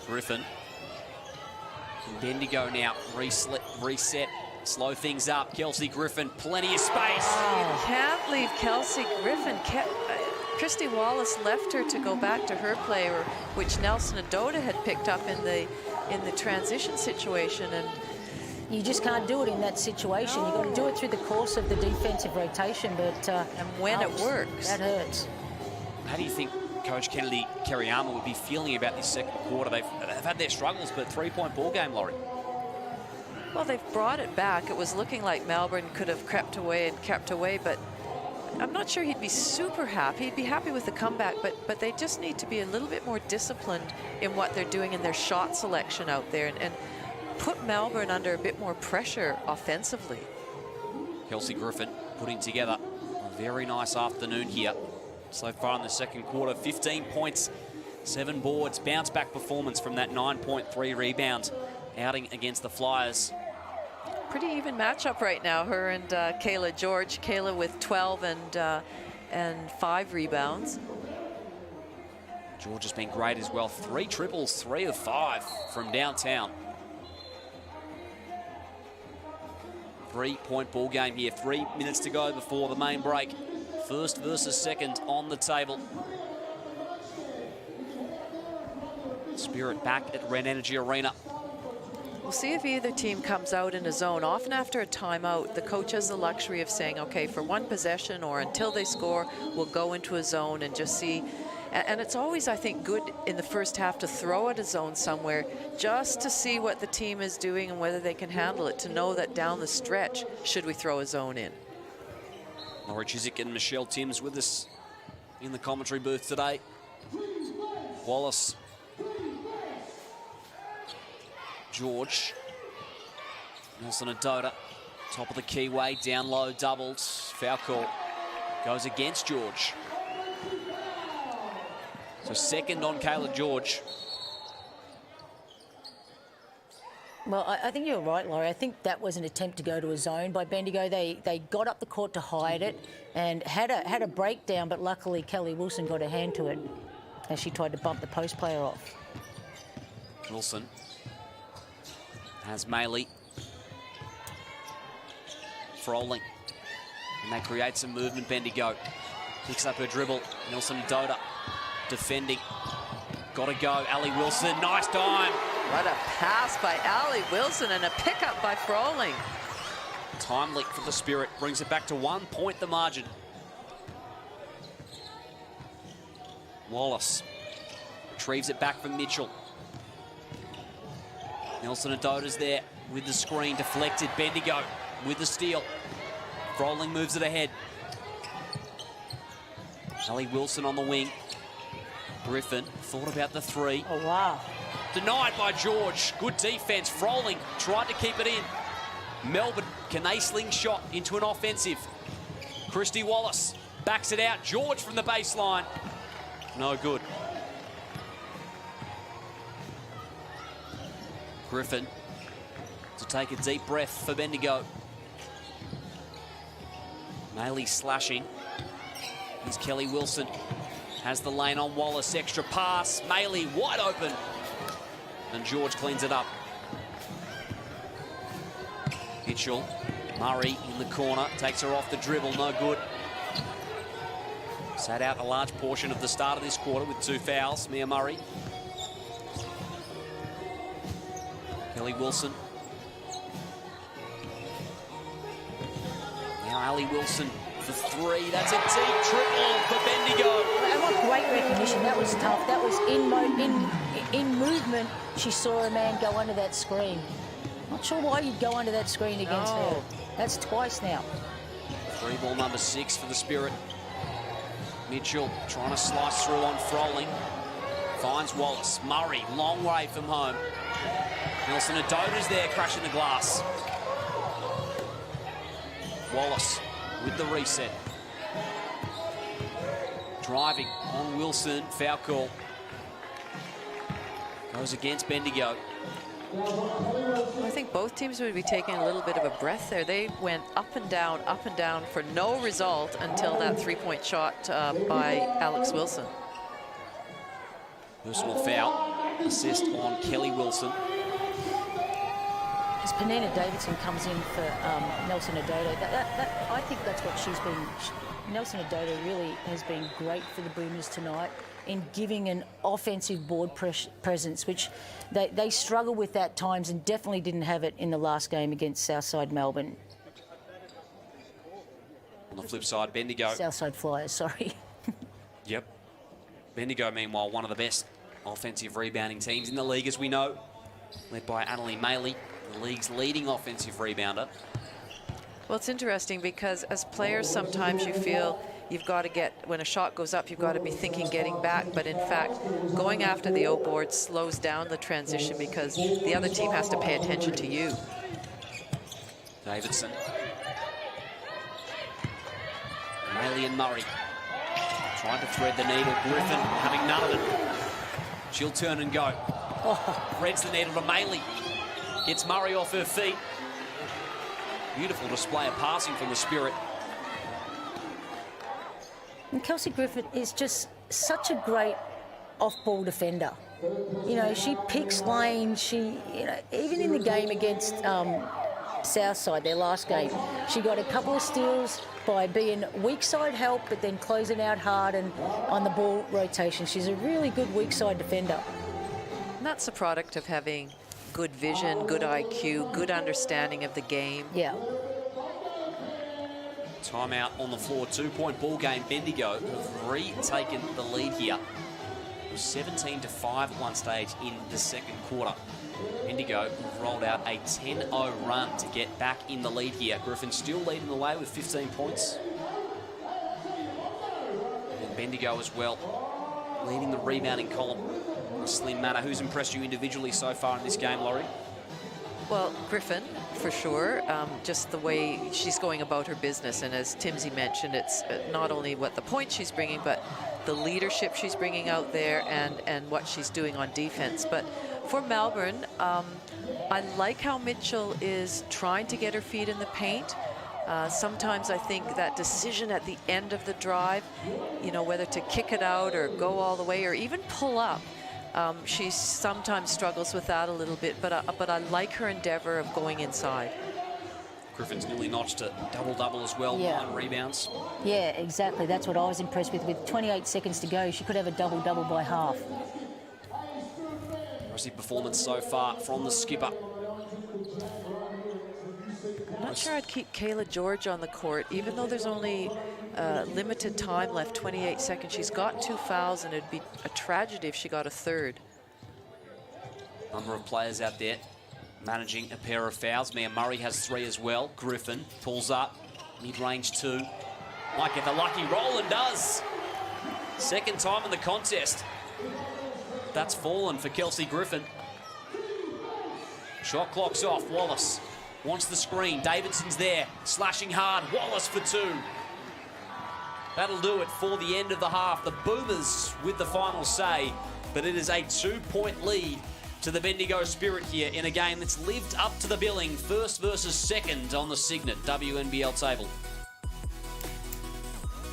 Griffin. Bendigo now reset, slow things up. Kelsey Griffin, plenty of space. You can't leave Kelsey Griffin. Christy Wallace left her to go back to her play, which Nelson Adota had picked up in the transition situation, and You just can't do it in that situation. No. You've got to do it through the course of the defensive rotation, but and when it works, that hurts. How do you think Coach Kennedy Kariyama would be feeling about this second quarter? They've had their struggles, but 3-point ball game, Laurie. well, they've brought it back. It was looking like Melbourne could have crept away and kept away, but I'm not sure he'd be super happy. He'd be happy with the comeback, but they just need to be a little bit more disciplined in what they're doing in their shot selection out there, and put Melbourne under a bit more pressure offensively. Kelsey Griffin putting together a very nice afternoon here. So far in the second quarter, 15 points, 7 boards, bounce back performance from that 9.3 rebound outing against the Flyers. Pretty even matchup right now, her and Kayla George. Kayla with 12 and 5 rebounds. George has been great as well. 3 triples, 3 of 5 from downtown. 3-point ball game here. 3 minutes to go before the main break. First versus second on the table. Spirit back at Red Energy Arena. We'll see if either team comes out in a zone. Often after a timeout, the coach has the luxury of saying, okay, for one possession or until they score, we'll go into a zone and just see. And it's always, I think, good in the first half to throw at a zone somewhere just to see what the team is doing and whether they can handle it, to know that down the stretch, should we throw a zone in. Laurie Chiswick and Michelle Timms with us in the commentary booth today. Wallace. George. Nelson Adota. Top of the keyway, down low, doubled. Foul call goes against George. So second on Kayla George. Well, I think you're right, Laurie. I think that was an attempt to go to a zone by Bendigo. They got up the court to hide it and had a breakdown, but luckily Kelly Wilson got a hand to it as she tried to bump the post player off. Wilson has Maley. Froling. And they create some movement, Bendigo. Picks up her dribble. Nelson Adota defending. Got to go. Ali Wilson, nice dime. What a pass by Ali Wilson and a pickup by Froling. Timely for the Spirit. Brings it back to 1 point the margin. Wallace retrieves it back from Mitchell. Nelson Adota's there with the screen. Deflected. Bendigo with the steal. Froling moves it ahead. Ali Wilson on the wing. Griffin thought about the 3. Oh, wow. Denied by George. Good defense. Froling tried to keep it in. Melbourne, can they slingshot into an offensive? Christy Wallace backs it out. George from the baseline. No good. Griffin to take a deep breath for Bendigo. Maley slashing. Here's Kelly Wilson. Has the lane on Wallace. Extra pass. Maley wide open. And George cleans it up. Mitchell, Murray in the corner, takes her off the dribble, no good. Sat out a large portion of the start of this quarter with 2 fouls, Mia Murray. Kelly Wilson. Now Ali Wilson for 3. That's a deep triple for Bendigo. And what great recognition. That was tough. That was in movement. She saw a man go under that screen. Not sure why you'd go under that screen against her. That's twice now. 3 ball number 6 for the Spirit. Mitchell trying to slice through on Froling. Finds Wallace. Murray, long way from home. Nelson Adoda's there, crashing the glass. Wallace with the reset. Driving on Wilson, foul call. Goes against Bendigo. I think both teams would be taking a little bit of a breath there. They went up and down for no result until that 3-point shot by Alex Wilson. Personal foul, assist on Kelly Wilson. As Penina Davidson comes in for Nelson Adoda, I think that's what she's been. Nelson Adoda really has been great for the Boomers tonight in giving an offensive board presence, which they struggle with at times and definitely didn't have it in the last game against Southside Melbourne. On the flip side, Bendigo. Southside Flyers, sorry. Yep. Bendigo, meanwhile, one of the best offensive rebounding teams in the league, as we know, led by Annalie Maley, the league's leading offensive rebounder. Well, it's interesting because as players, sometimes you feel you've got to get, when a shot goes up, you've got to be thinking getting back. But in fact, going after the O board slows down the transition because the other team has to pay attention to you. Davidson. Maley and Murray trying to thread the needle. Griffin having none of it. She'll turn and go. Threads the needle to Maley. Gets Murray off her feet. Beautiful display of passing from the Spirit. And Kelsey Griffith is just such a great off-ball defender. You know, she picks lanes. She, you know, even in the game against Southside, their last game, she got a couple of steals by being weak side help, but then closing out hard and on the ball rotation. She's a really good weak side defender. And that's a product of having good vision, good IQ, good understanding of the game. Yeah. Timeout on the floor. 2-point ball game. Bendigo have retaken the lead here. It was 17-5 at one stage in the second quarter. Bendigo have rolled out a 10-0 run to get back in the lead here. Griffin still leading the way with 15 points. And Bendigo as well, leading the rebounding column in a slim manner. Who's impressed you individually so far in this game, Laurie? Well, Griffin, for sure. Just the way she's going about her business. And as Timsy mentioned, it's not only what the points she's bringing, but the leadership she's bringing out there and what she's doing on defense. But for Melbourne, I like how Mitchell is trying to get her feet in the paint. Sometimes I think that decision at the end of the drive, you know, whether to kick it out or go all the way or even pull up, she sometimes struggles with that a little bit, but I like her endeavor of going inside. Griffin's nearly notched a double-double as well, Yeah. 9 rebounds. Yeah, exactly. That's what I was impressed with. With 28 seconds to go, she could have a double-double by half. Impressive performance so far from the skipper. I'm not sure I'd keep Kayla George on the court, even though there's only limited time left, 28 seconds. She's got 2 fouls, and it'd be a tragedy if she got a third. Number of players out there managing a pair of fouls. Mia Murray has 3 as well. Griffin pulls up, mid-range 2. Might get the lucky roll and does. Second time in the contest. That's fallen for Kelsey Griffin. Shot clock's off. Wallace wants the screen. Davidson's there, slashing hard. Wallace for 2. That'll do it for the end of the half. The Boomers with the final say, but it is a 2-point lead to the Bendigo Spirit here in a game that's lived up to the billing. First versus second on the Cygnett WNBL table.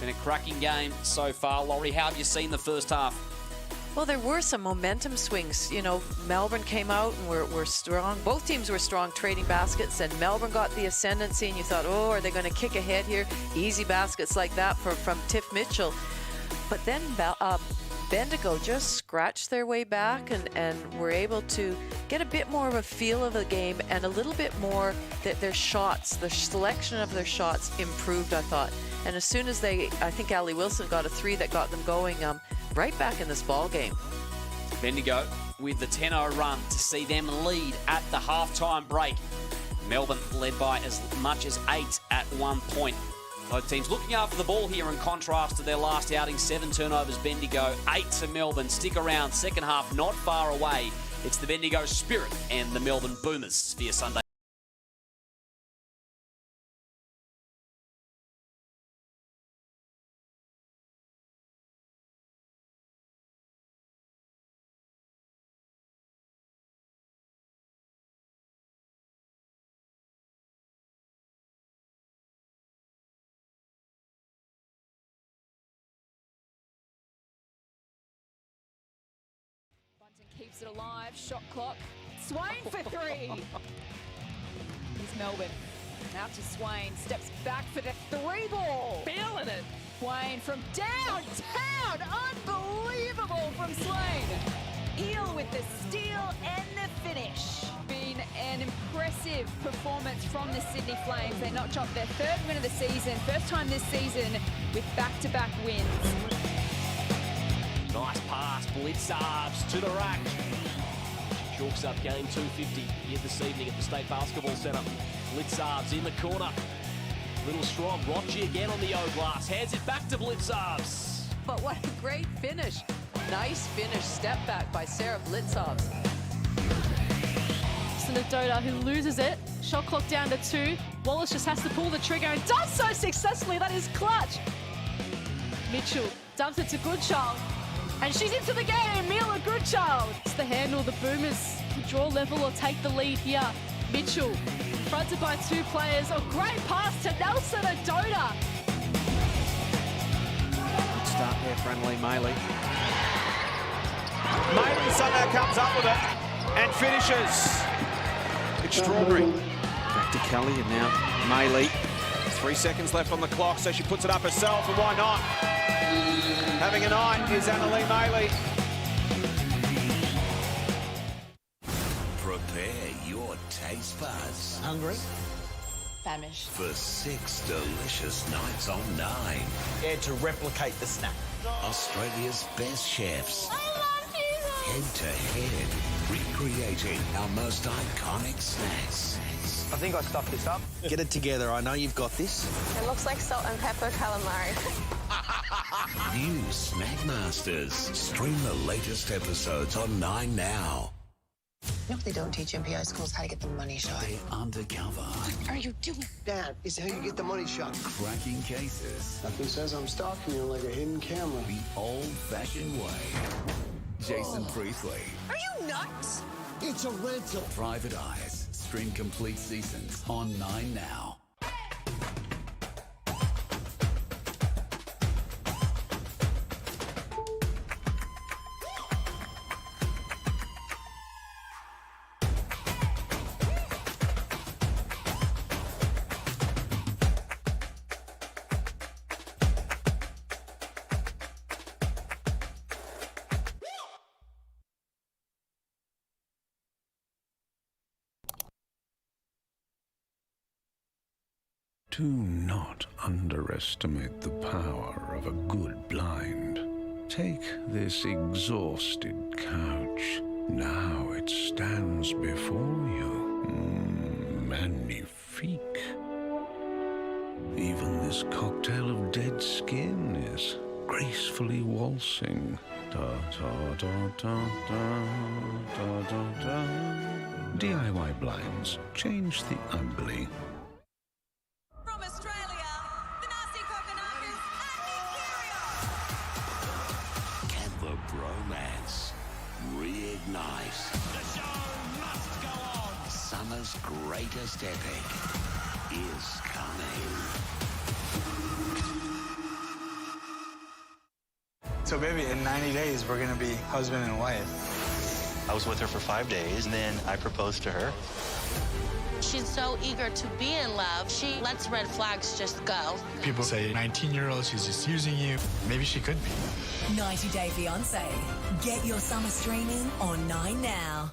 Been a cracking game so far. Laurie, how have you seen the first half? Well, there were some momentum swings. You know, Melbourne came out and were strong. Both teams were strong trading baskets, and Melbourne got the ascendancy, and you thought, oh, are they going to kick ahead here? Easy baskets like that from Tiff Mitchell. But then Bendigo just scratched their way back and were able to get a bit more of a feel of the game, and a little bit more that their shots, the selection of their shots improved, I thought. And as soon as I think Ali Wilson got a three that got them going, right back in this ball game. Bendigo with the 10-0 run to see them lead at the halftime break. Melbourne led by as much as 8 at one point. Both teams looking after the ball here in contrast to their last outing. 7 turnovers Bendigo, 8 to Melbourne. Stick around, second half not far away. It's the Bendigo Spirit and the Melbourne Boomers for your Sunday. Keeps it alive, shot clock. Swain for three. Here's Melbourne. Out to Swain, steps back for the three ball. Feeling it. Swain from downtown. Unbelievable from Swain. Eel with the steal and the finish. Been an impressive performance from the Sydney Flames. They notch up their third win of the season. First time this season with back-to-back wins. Nice pass, Blitzarves to the rack. Chalks up game 250 here this evening at the State Basketball Centre. Blitzarves in the corner. Little strong. Rochi again on the O-glass. Hands it back to Blitzarves. But what a great finish. Nice finish. Step back by Sarah Blitzarves. Dota who loses it. Shot clock down to 2. Wallace just has to pull the trigger and does so successfully. That is clutch. Mitchell dumps it to Goodchild. And she's into the game, Mila Goodchild. It's the handle, the Boomers can draw level or take the lead here. Mitchell, fronted by 2 players. A great pass to Nelson Adota. Good start there for Annalise Maley. Maley somehow comes up with it and finishes. Extraordinary. Back to Kelly and now Maley. 3 seconds left on the clock, so she puts it up herself, and why not? Having a night is Annalise Maley. Prepare your taste buds. Hungry? Famished. For 6 delicious nights on 9. Dare to replicate the snack. Australia's best chefs. I love you. Head to head, recreating our most iconic snacks. I think I stuffed this up. Get it together. I know you've got this. It looks like salt and pepper calamari. New Snack Masters. Stream the latest episodes on 9 now. You know they don't teach in PI schools how to get the money shot. They're undercover. What are you doing? That is how you get the money shot. Cracking cases Nothing says I'm stalking you like a hidden camera. the old-fashioned way. Jason Priestley. Are you nuts? It's a rental. Private Eyes. Stream complete seasons on 9 now. Do not underestimate the power of a good blind. Take this exhausted couch. Now it stands before you. Magnifique. Even this cocktail of dead skin is gracefully waltzing. Da da da da da da da da. DIY blinds. Change the ugly. Bromance reignite. The show must go on. Summer's greatest epic is coming. So, baby, in 90 days, we're going to be husband and wife. I was with her for 5 days, and then I proposed to her. She's so eager to be in love, she lets red flags just go. People say, 19-year-old, she's just using you. Maybe she could be. 90 Day Fiancé. Get your summer streaming on 9 now.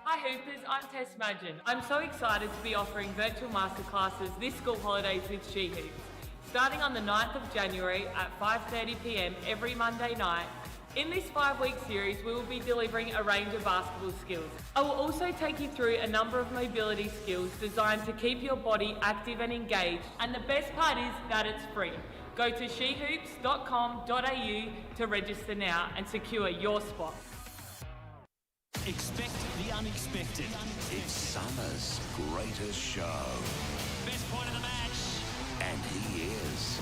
Hi Hoopers, I'm Tess Madgen. I'm so excited to be offering virtual masterclasses this school holidays with She Hoops. Starting on the 9th of January at 5:30 p.m. every Monday night. In this 5-week series, we will be delivering a range of basketball skills. I will also take you through a number of mobility skills designed to keep your body active and engaged. And the best part is that it's free. Go to shehoops.com.au to register now and secure your spot. Expect the unexpected. It's summer's greatest show. Best point of the match. And he is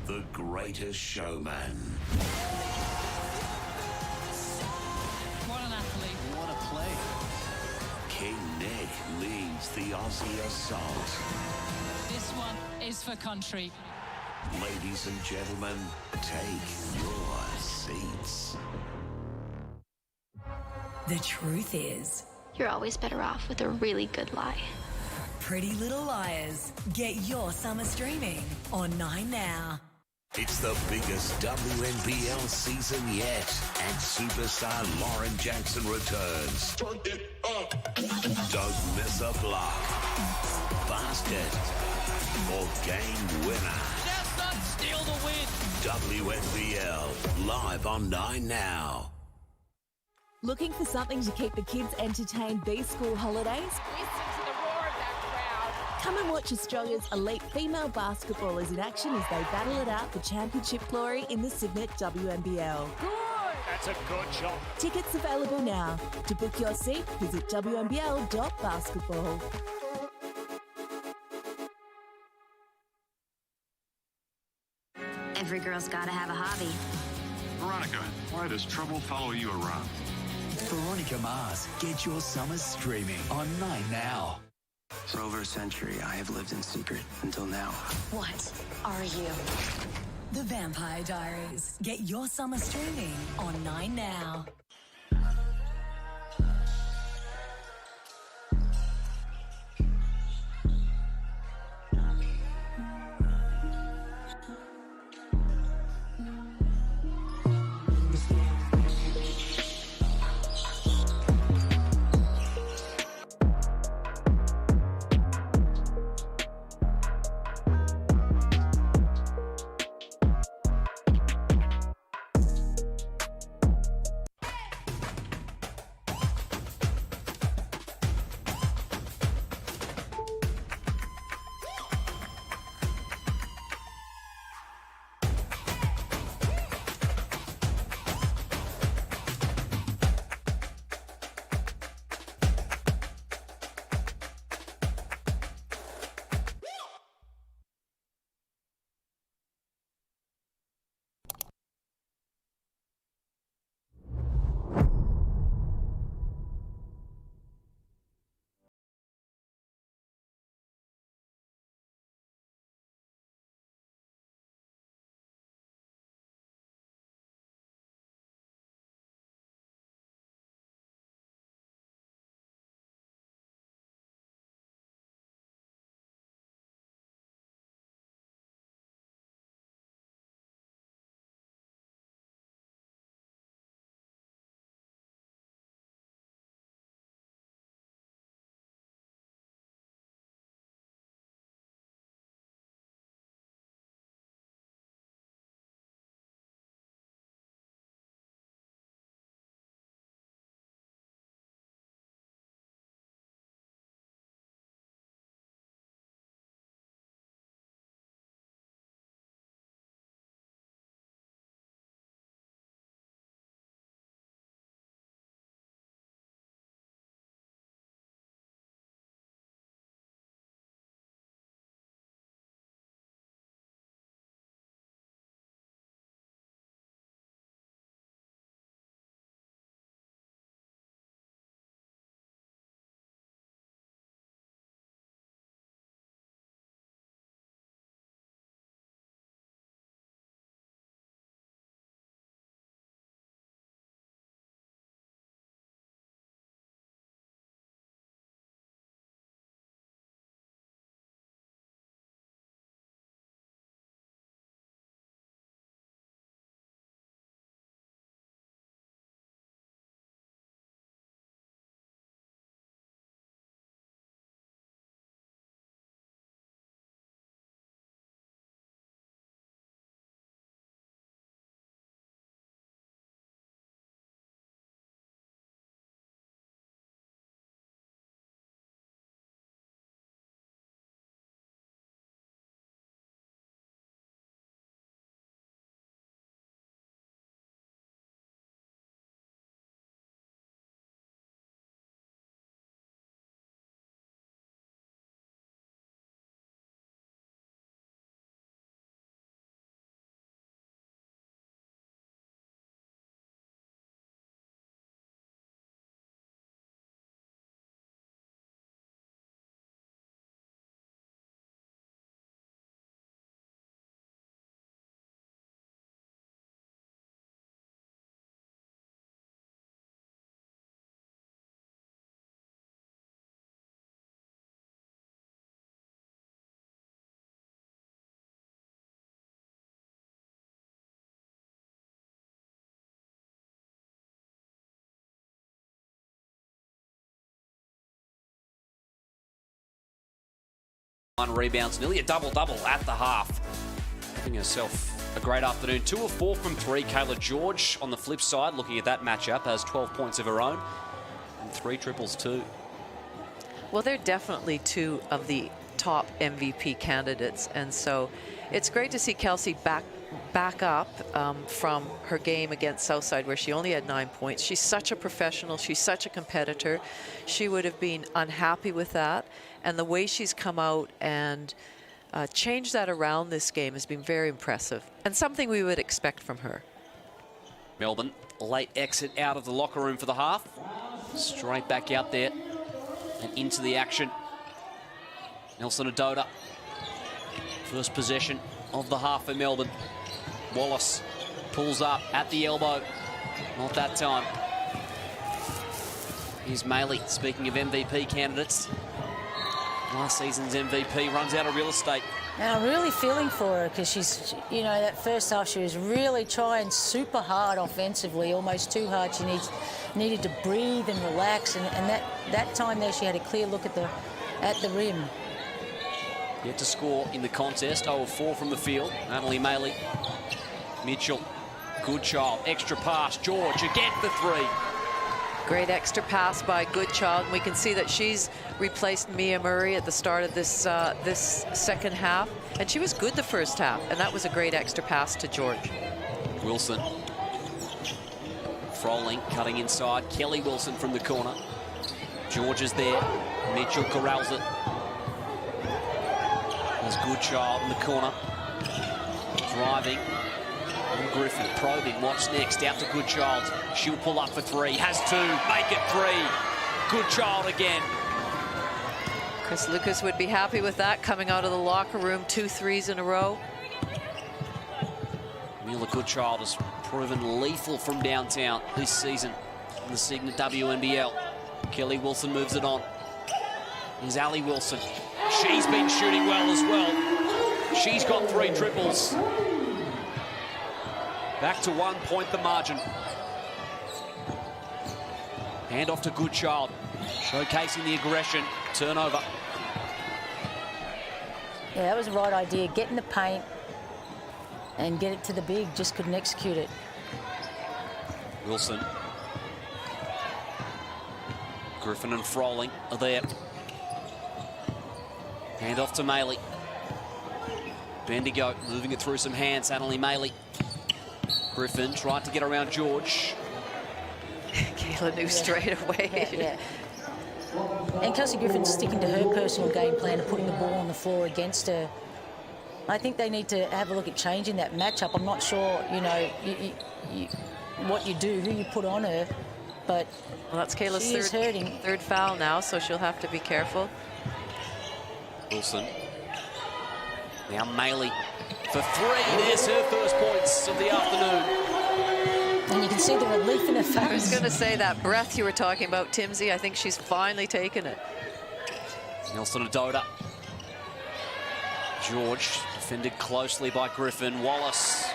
the greatest showman. What an athlete. What a play. King Nick leads the Aussie assault. This one is for country. Ladies and gentlemen, take your seats. The truth is, you're always better off with a really good lie. Pretty Little Liars. Get your summer streaming on 9 now. It's the biggest WNBL season yet, and superstar Lauren Jackson returns. Don't miss a block, basket, or game winner. Just not steal the win. WNBL, live on 9 now. Looking for something to keep the kids entertained these school holidays? Listen to the roar of that crowd. Come and watch Australia's elite female basketballers in action as they battle it out for championship glory in the Cygnett WNBL. Good! That's a good shot. Tickets available now. To book your seat, visit WNBL.basketball. Every girl's gotta have a hobby. Veronica, why does trouble follow you around? Veronica Mars, get your summer streaming on 9 now. For over a century, I have lived in secret until now. What are you? The Vampire Diaries. Get your summer streaming on 9 now. Rebounds, nearly a double-double at the half. Giving herself a great afternoon. 2 of 4 from 3. Kayla George on the flip side, looking at that matchup, has 12 points of her own and 3 triples too. Well, they're definitely 2 of the top MVP candidates, and so it's great to see Kelsey back up from her game against Southside, where she only had 9 points. She's such a professional. She's such a competitor. She would have been unhappy with that, and the way she's come out and changed that around this game has been very impressive, and something we would expect from her. Melbourne, late exit out of the locker room for the half. Straight back out there and into the action. Nelson Adoda, first possession of the half for Melbourne. Wallace pulls up at the elbow. Not that time. Here's Maley, speaking of MVP candidates. Last season's MVP runs out of real estate. And I'm really feeling for her because she's, you know, that first half she was really trying super hard offensively, almost too hard. She needed to breathe and relax, and that time there she had a clear look at the rim. Yet to score in the contest. 0 of 4 from the field. Natalie Maley. Mitchell. Goodchild. Extra pass. George again for 3. Great extra pass by Goodchild. We can see that she's replaced Mia Murray at the start of this this second half, and she was good the first half, and that was a great extra pass to George. Wilson. Froling cutting inside. Kelly Wilson from the corner. George is there. Mitchell corrals it. There's Goodchild in the corner. Driving. And Griffin probing. What's next? Out to Goodchild. She'll pull up for 3. Has 2. Make it 3. Goodchild again. Chris Lucas would be happy with that, coming out of the locker room. 2 threes in a row. Mila Goodchild has proven lethal from downtown this season in the Cygnett WNBL. Kelly Wilson moves it on. Here's Ali Wilson. She's been shooting well as well. She's got 3 triples. Back to 1 point the margin. Hand off to Goodchild. Showcasing the aggression. Turnover. Yeah, that was the right idea. Get in the paint and get it to the big. Just couldn't execute it. Wilson. Griffin and Froling are there. Hand off to Maley. Bendigo moving it through some hands. Annalie Maley. Griffin tried to get around George. Kayla knew straight away. Yeah. And Kelsey Griffin's sticking to her personal game plan of putting the ball on the floor against her. I think they need to have a look at changing that matchup. I'm not sure, you know, what you do, who you put on her, but well, that's Kayla's third foul now, so she'll have to be careful. Wilson. Now Maley for 3. There's her first points of the afternoon. And you can see the relief in her face. I was going to say that breath you were talking about, Timsy. I think she's finally taken it. Nelson Adoda. George defended closely by Griffin. Wallace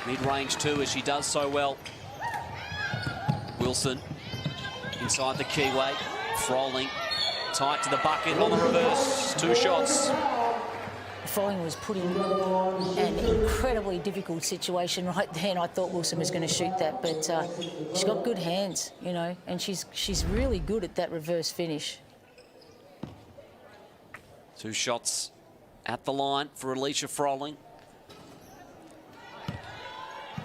mid-range 2 as she does so well. Wilson inside the keyway. Froling tight to the bucket on the reverse. 2 shots. Froling was put in an incredibly difficult situation right there, and I thought Wilson was going to shoot that, but she's got good hands, you know, and she's really good at that reverse finish. 2 shots at the line for Alicia Froling.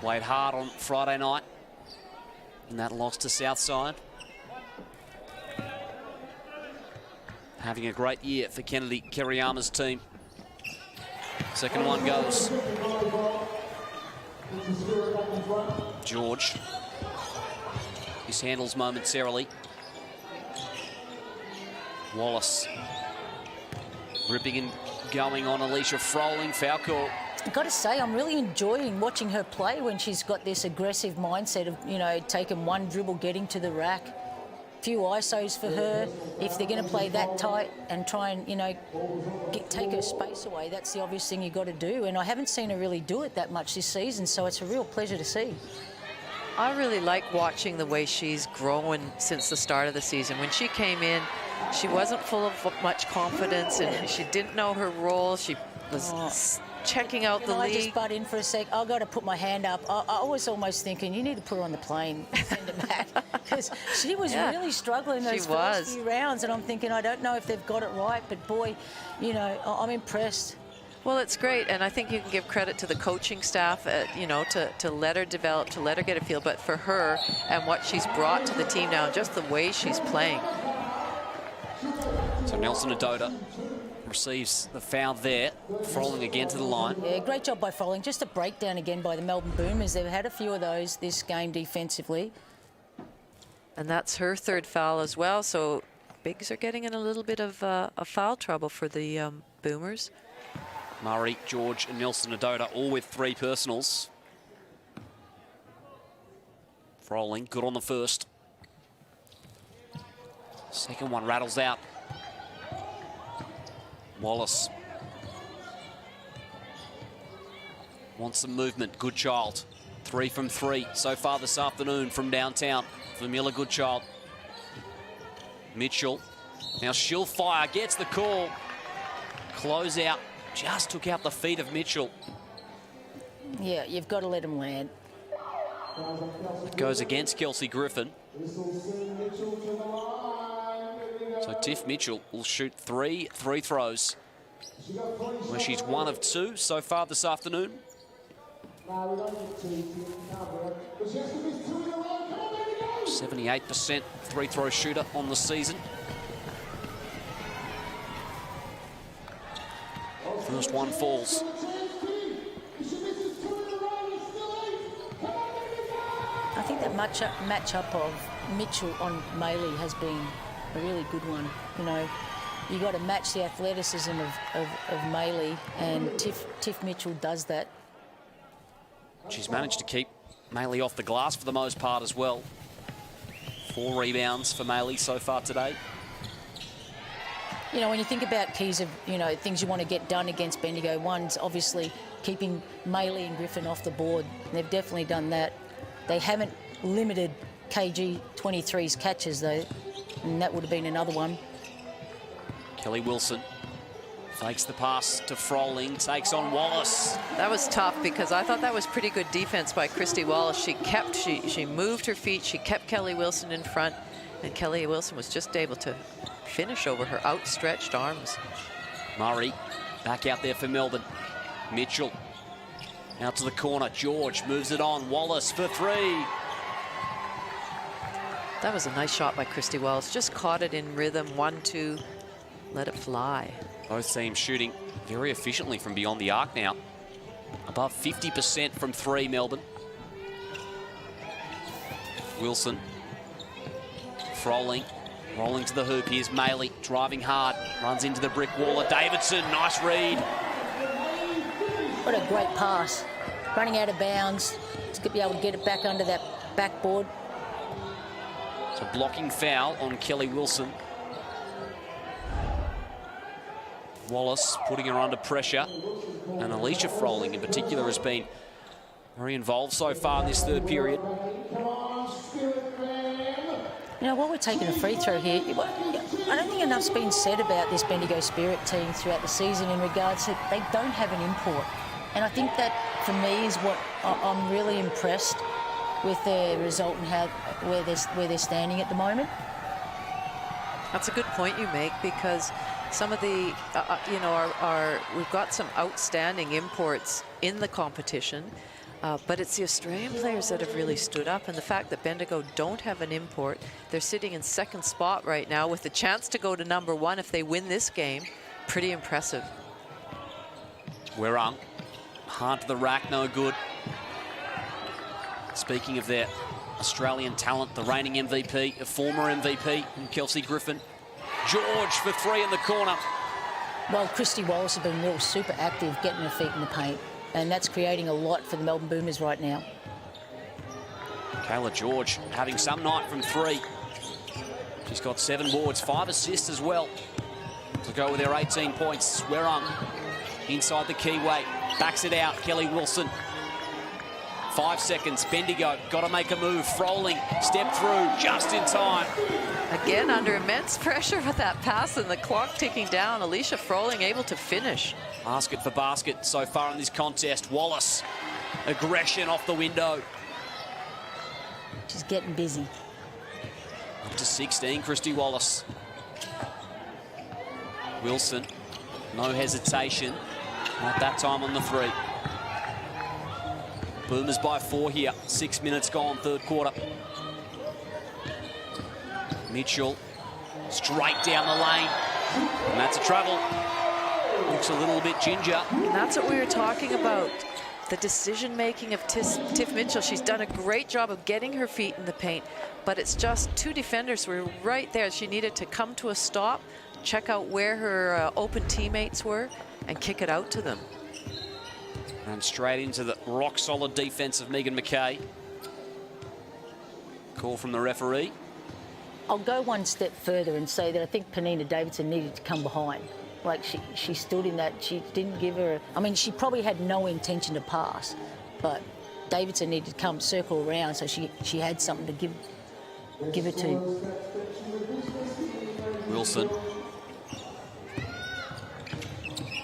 Played hard on Friday night in that loss to Southside. Having a great year for Kennedy Kiriyama's team. Second one goes. George. Mishandles momentarily. Wallace. Ripping and going on Alicia Froling. Foul call. I've got to say, I'm really enjoying watching her play when she's got this aggressive mindset of, you know, taking one dribble, getting to the rack. Few ISOs for her. If they're going to play that tight and try and, you know, take her space away, that's the obvious thing you've got to do. And I haven't seen her really do it that much this season, so it's a real pleasure to see. I really like watching the way she's grown since the start of the season. When she came in, she wasn't full of much confidence, and she didn't know her role. She was checking out the league. I just butt in for a sec? I've got to put my hand up. I was almost thinking, you need to put her on the plane, send her back, because she was really struggling those first few rounds, and I'm thinking, I don't know if they've got it right, but boy, you know, I'm impressed. Well, it's great, and I think you can give credit to the coaching staff, you know, to let her develop, to let her get a feel, but for her and what she's brought to the team now, just the way she's playing. So Nelson Adota receives the foul there, Froling again to the line. Yeah, great job by Froling. Just a breakdown again by the Melbourne Boomers. They've had a few of those this game defensively. And that's her third foul as well, so Bigs are getting in a little bit of foul trouble for the Boomers. Murray, George and Nelson Adota all with 3 personals. Froling, good on the first. Second one rattles out. Wallace wants some movement. Goodchild, 3 from 3 so far this afternoon from downtown for Miller Goodchild. Mitchell, now she'll fire, gets the call. Close out, just took out the feet of Mitchell. Yeah, you've got to let him land. It goes against Kelsey Griffin. So Tiff Mitchell will shoot 3 free throws, where she's 1 of 2 so far this afternoon. 78% free throw shooter on the season. First one falls. I think that matchup of Mitchell on Maley has been a really good one. You know, you got to match the athleticism of Maley, and Tiff Mitchell does that. She's managed to keep Maley off the glass for the most part as well. 4 rebounds for Maley so far today. You know, when you think about keys of, you know, things you want to get done against Bendigo, one's obviously keeping Maley and Griffin off the board. They've definitely done that. They haven't limited KG23's catches, though, and that would have been another one. Kelly Wilson fakes the pass to Froling, takes on Wallace. That was tough because I thought that was pretty good defense by Christy Wallace. She moved her feet, she kept Kelly Wilson in front, and Kelly Wilson was just able to finish over her outstretched arms. Murray back out there for Melbourne. Mitchell out to the corner. George moves it on. Wallace for 3. That was a nice shot by Christy Wallace. Just caught it in rhythm. 1-2. Let it fly. Both teams shooting very efficiently from beyond the arc now. Above 50% from 3, Melbourne. Wilson. Froling. Rolling to the hoop. Here's Maley driving hard. Runs into the brick wall of Davidson. Nice read. What a great pass. Running out of bounds to be able to get it back under that backboard. So blocking foul on Kelly Wilson. Wallace putting her under pressure. And Alicia Froling in particular has been very involved so far in this third period. You know, while we're taking a free throw here, I don't think enough's been said about this Bendigo Spirit team throughout the season in regards to they don't have an import. And I think that, for me, is what I'm really impressed with their result and where they're standing at the moment. That's a good point you make, because some of the, you know, we've got some outstanding imports in the competition. But it's the Australian players that have really stood up, and the fact that Bendigo don't have an import, they're sitting in second spot right now with the chance to go to number 1 if they win this game. Pretty impressive. Werung, hard to the rack, no good. Speaking of their Australian talent, the reigning MVP, a former MVP, and Kelsey Griffin. George for 3 in the corner. Well, Christy Wallace has been real super active getting her feet in the paint. And that's creating a lot for the Melbourne Boomers right now. Kayla George having some night from 3. She's got 7 boards, 5 assists as well to go with her 18 points. Werung inside the keyway, backs it out. Kelly Wilson 5 seconds. Bendigo got to make a move. Froling, step through just in time. Again, under immense pressure with that pass and the clock ticking down. Alicia Froling able to finish. Basket for basket so far in this contest. Wallace, aggression off the window. She's getting busy. Up to 16, Christy Wallace. Wilson, no hesitation. Not that time on the 3. Boomers by 4 here. 6 minutes gone, third quarter. Mitchell, straight down the lane. And that's a travel. Looks a little bit ginger. And that's what we were talking about. The decision-making of Tiff Mitchell. She's done a great job of getting her feet in the paint, but it's just 2 defenders were right there. She needed to come to a stop, check out where her open teammates were, and kick it out to them. And straight into the rock-solid defense of Megan McKay. Call from the referee. I'll go one step further and say that I think Penina Davidson needed to come behind. Like, she stood in that, she didn't give her... I mean, she probably had no intention to pass, but Davidson needed to come circle around so she had something to give it to. Wilson.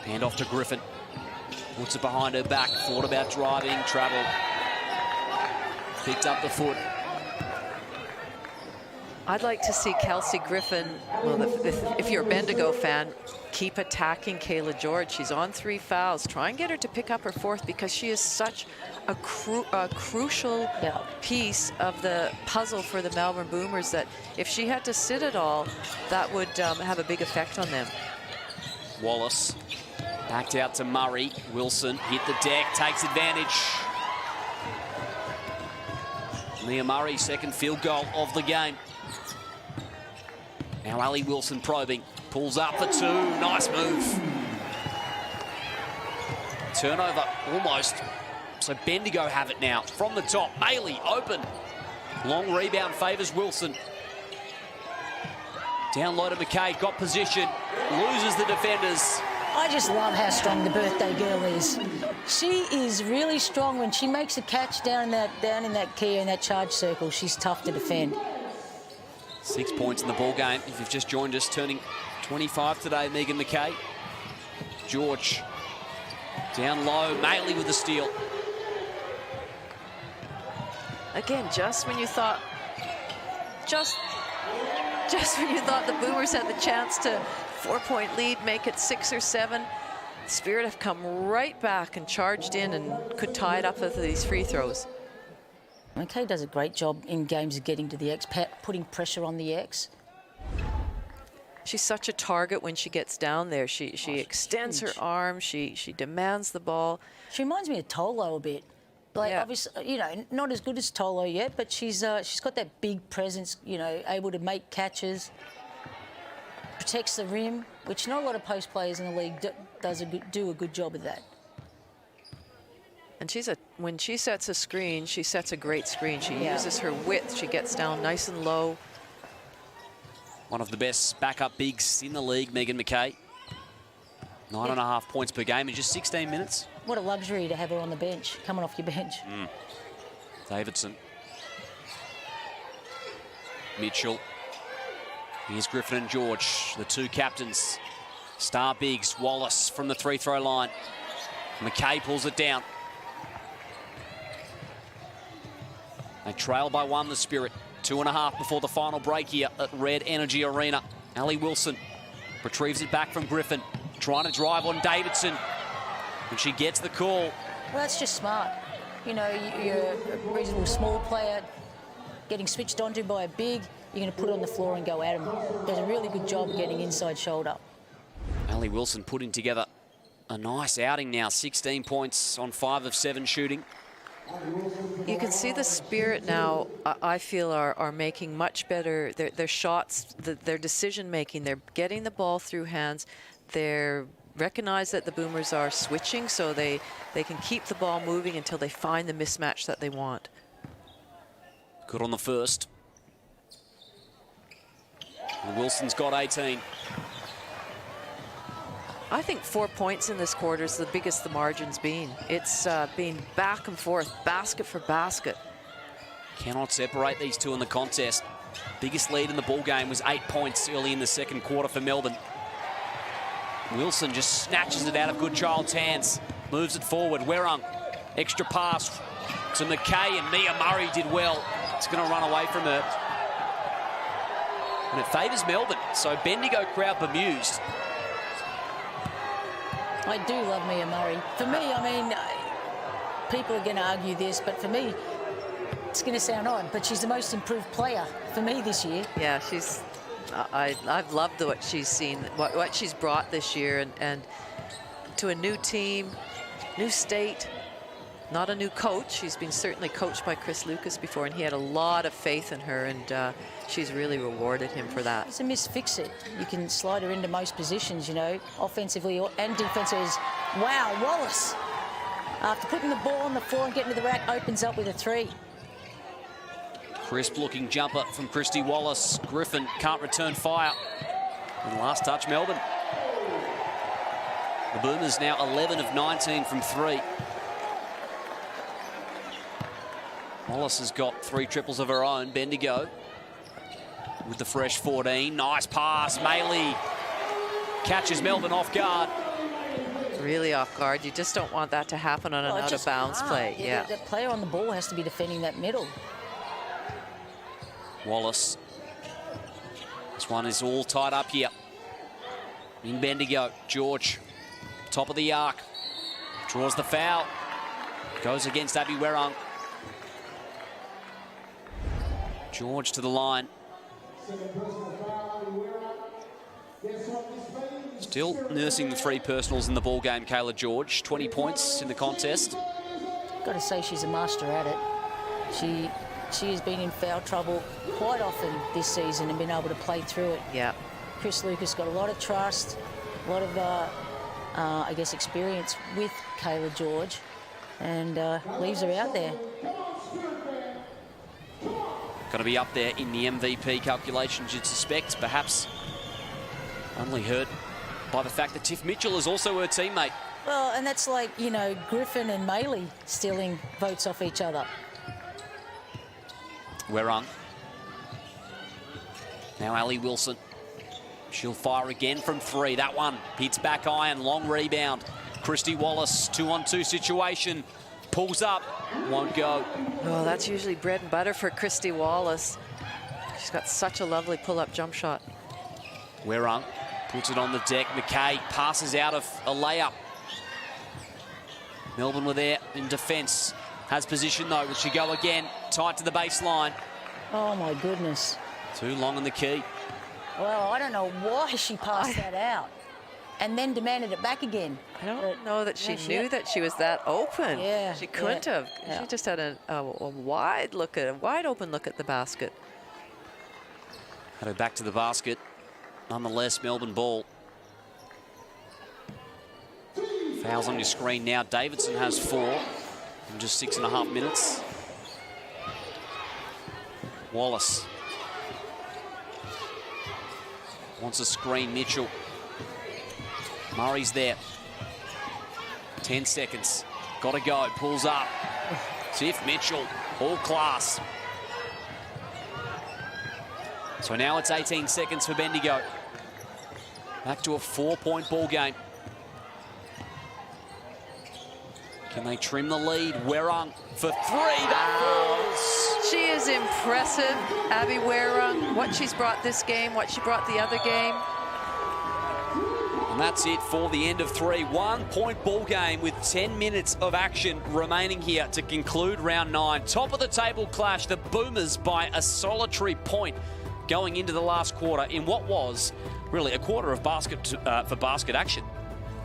Hand off to Griffin. Puts it behind her back. Thought about driving, travel. Picked up the foot. I'd like to see Kelsey Griffin, well, if you're a Bendigo fan, keep attacking Kayla George. She's on 3 fouls. Try and get her to pick up her 4th because she is such a crucial piece of the puzzle for the Melbourne Boomers that if she had to sit it all, that would have a big effect on them. Wallace backed out to Murray. Wilson hit the deck, takes advantage. Mia Murray, second field goal of the game. Now Ali Wilson probing, pulls up for 2, nice move. Turnover almost, so Bendigo have it now. From the top, Maley open. Long rebound favours Wilson. Down low to McKay, got position, loses the defenders. I just love how strong the birthday girl is. She is really strong when she makes a catch down in that key in that charge circle. She's tough to defend. 6 points in the ball game. If you've just joined us, turning 25 today, Megan McKay. George down low, Maley with the steal. Again, just when you thought, just when you thought the Boomers had the chance to 4-point lead, make it 6 or 7, Spirit have come right back and charged in and could tie it up with these free throws. McKay does a great job in games of getting to the X, putting pressure on the X. She's such a target when she gets down there. She extends her arm, she demands the ball. She reminds me of Tolo a bit. Like, obviously, you know, not as good as Tolo yet, but she's got that big presence, you know, able to make catches, protects the rim, which not a lot of post players in the league do a good job of that. And when she sets a screen, she sets a great screen. She uses her width. She gets down nice and low. One of the best backup bigs in the league, Megan McKay. 9.5 points per game in just 16 minutes. What a luxury to have her on the bench, coming off your bench. Davidson. Mitchell. Here's Griffin and George, the 2 captains. Star bigs, Wallace from the 3-throw line. McKay pulls it down. They trail by 1, the Spirit. 2.5 before the final break here at Red Energy Arena. Ali Wilson retrieves it back from Griffin, trying to drive on Davidson, and she gets the call. Well, that's just smart. You know, you're a reasonable small player, getting switched onto by a big, you're going to put it on the floor and go at him. Does a really good job getting inside shoulder. Ali Wilson putting together a nice outing now. 16 points on 5 of 7 shooting. You can see the Spirit now, I feel, are making much better their shots, their decision-making. They're getting the ball through hands. They're recognize that the Boomers are switching, so they can keep the ball moving until they find the mismatch that they want. Good on the first. And Wilson's got 18. I think 4 points in this quarter is the biggest the margin's been. It's been back and forth, basket for basket. Cannot separate these two in the contest. Biggest lead in the ball game was 8 points early in the second quarter for Melbourne. Wilson just snatches it out of Goodchild's hands, moves it forward. Werung, extra pass to McKay, and Mia Murray did well. It's going to run away from her. And it favours Melbourne, so Bendigo crowd bemused. I do love Mia Murray. For me, I mean, people are going to argue this, but for me, it's going to sound odd, but she's the most improved player for me this year. Yeah, she's. I've loved what she's seen, what she's brought this year, and to a new team, new state, not a new coach. She's been certainly coached by Chris Lucas before, and he had a lot of faith in her, and she's really rewarded him for that. It's a misfix-it. You can slide her into most positions, you know, offensively and defensively. Wow, Wallace, after putting the ball on the floor and getting to the rack, opens up with a 3. Crisp-looking jumper from Christy Wallace. Griffin can't return fire. And last touch, Melbourne. The Boomers now 11 of 19 from 3. Wallace has got 3 triples of her own. Bendigo with the fresh 14. Nice pass. Maley catches Melbourne off guard. Really off guard. You just don't want that to happen on an out-of-bounds play. Yeah. The player on the ball has to be defending that middle. Wallace. This one is all tied up here. In Bendigo, George, top of the arc. Draws the foul. Goes against Abby Werung. George to the line. Still nursing the 3 personals in the ball game, Kayla George. 20 points in the contest. Got to say she's a master at it. She has been in foul trouble quite often this season and been able to play through it. Yeah. Chris Lucas got a lot of trust, a lot of, I guess, experience with Kayla George, and leaves her out there. Got to be up there in the MVP calculations, you'd suspect. Perhaps only hurt by the fact that Tiff Mitchell is also her teammate. Well, and that's like, you know, Griffin and Maley stealing votes off each other. Werung. Now Ali Wilson. She'll fire again from 3. That one hits back iron. Long rebound. Christy Wallace, 2-on-2 situation. Pulls up. Won't go. Oh, that's usually bread and butter for Christy Wallace. She's got such a lovely pull-up jump shot. Werung puts it on the deck. McKay passes out of a layup. Melbourne were there in defence. Has position though. Will she go again? Tight to the baseline. Oh my goodness. Too long in the key. Well, I don't know why she passed that out and then demanded it back again. I don't know that she knew that she was that open. Yeah. She couldn't have. Yeah. She just had a wide open look at the basket. Had her back to the basket. Nonetheless, Melbourne ball. Fouls on your screen now. Davidson has 4. In just 6.5 minutes. Wallace wants a screen. Mitchell. Murray's there. 10 seconds. Got to go. Pulls up. Tiff Mitchell. All class. So now it's 18 seconds for Bendigo. Back to a 4-point ball game. Can they trim the lead? Werung for 3. That falls. She is impressive, Abby Werung. What she's brought this game, what she brought the other game. And that's it for the end of 3. 1-point ball game with 10 minutes of action remaining here to conclude round 9. Top of the table clash. The Boomers by a solitary point going into the last quarter in what was really a quarter of basket for basket action.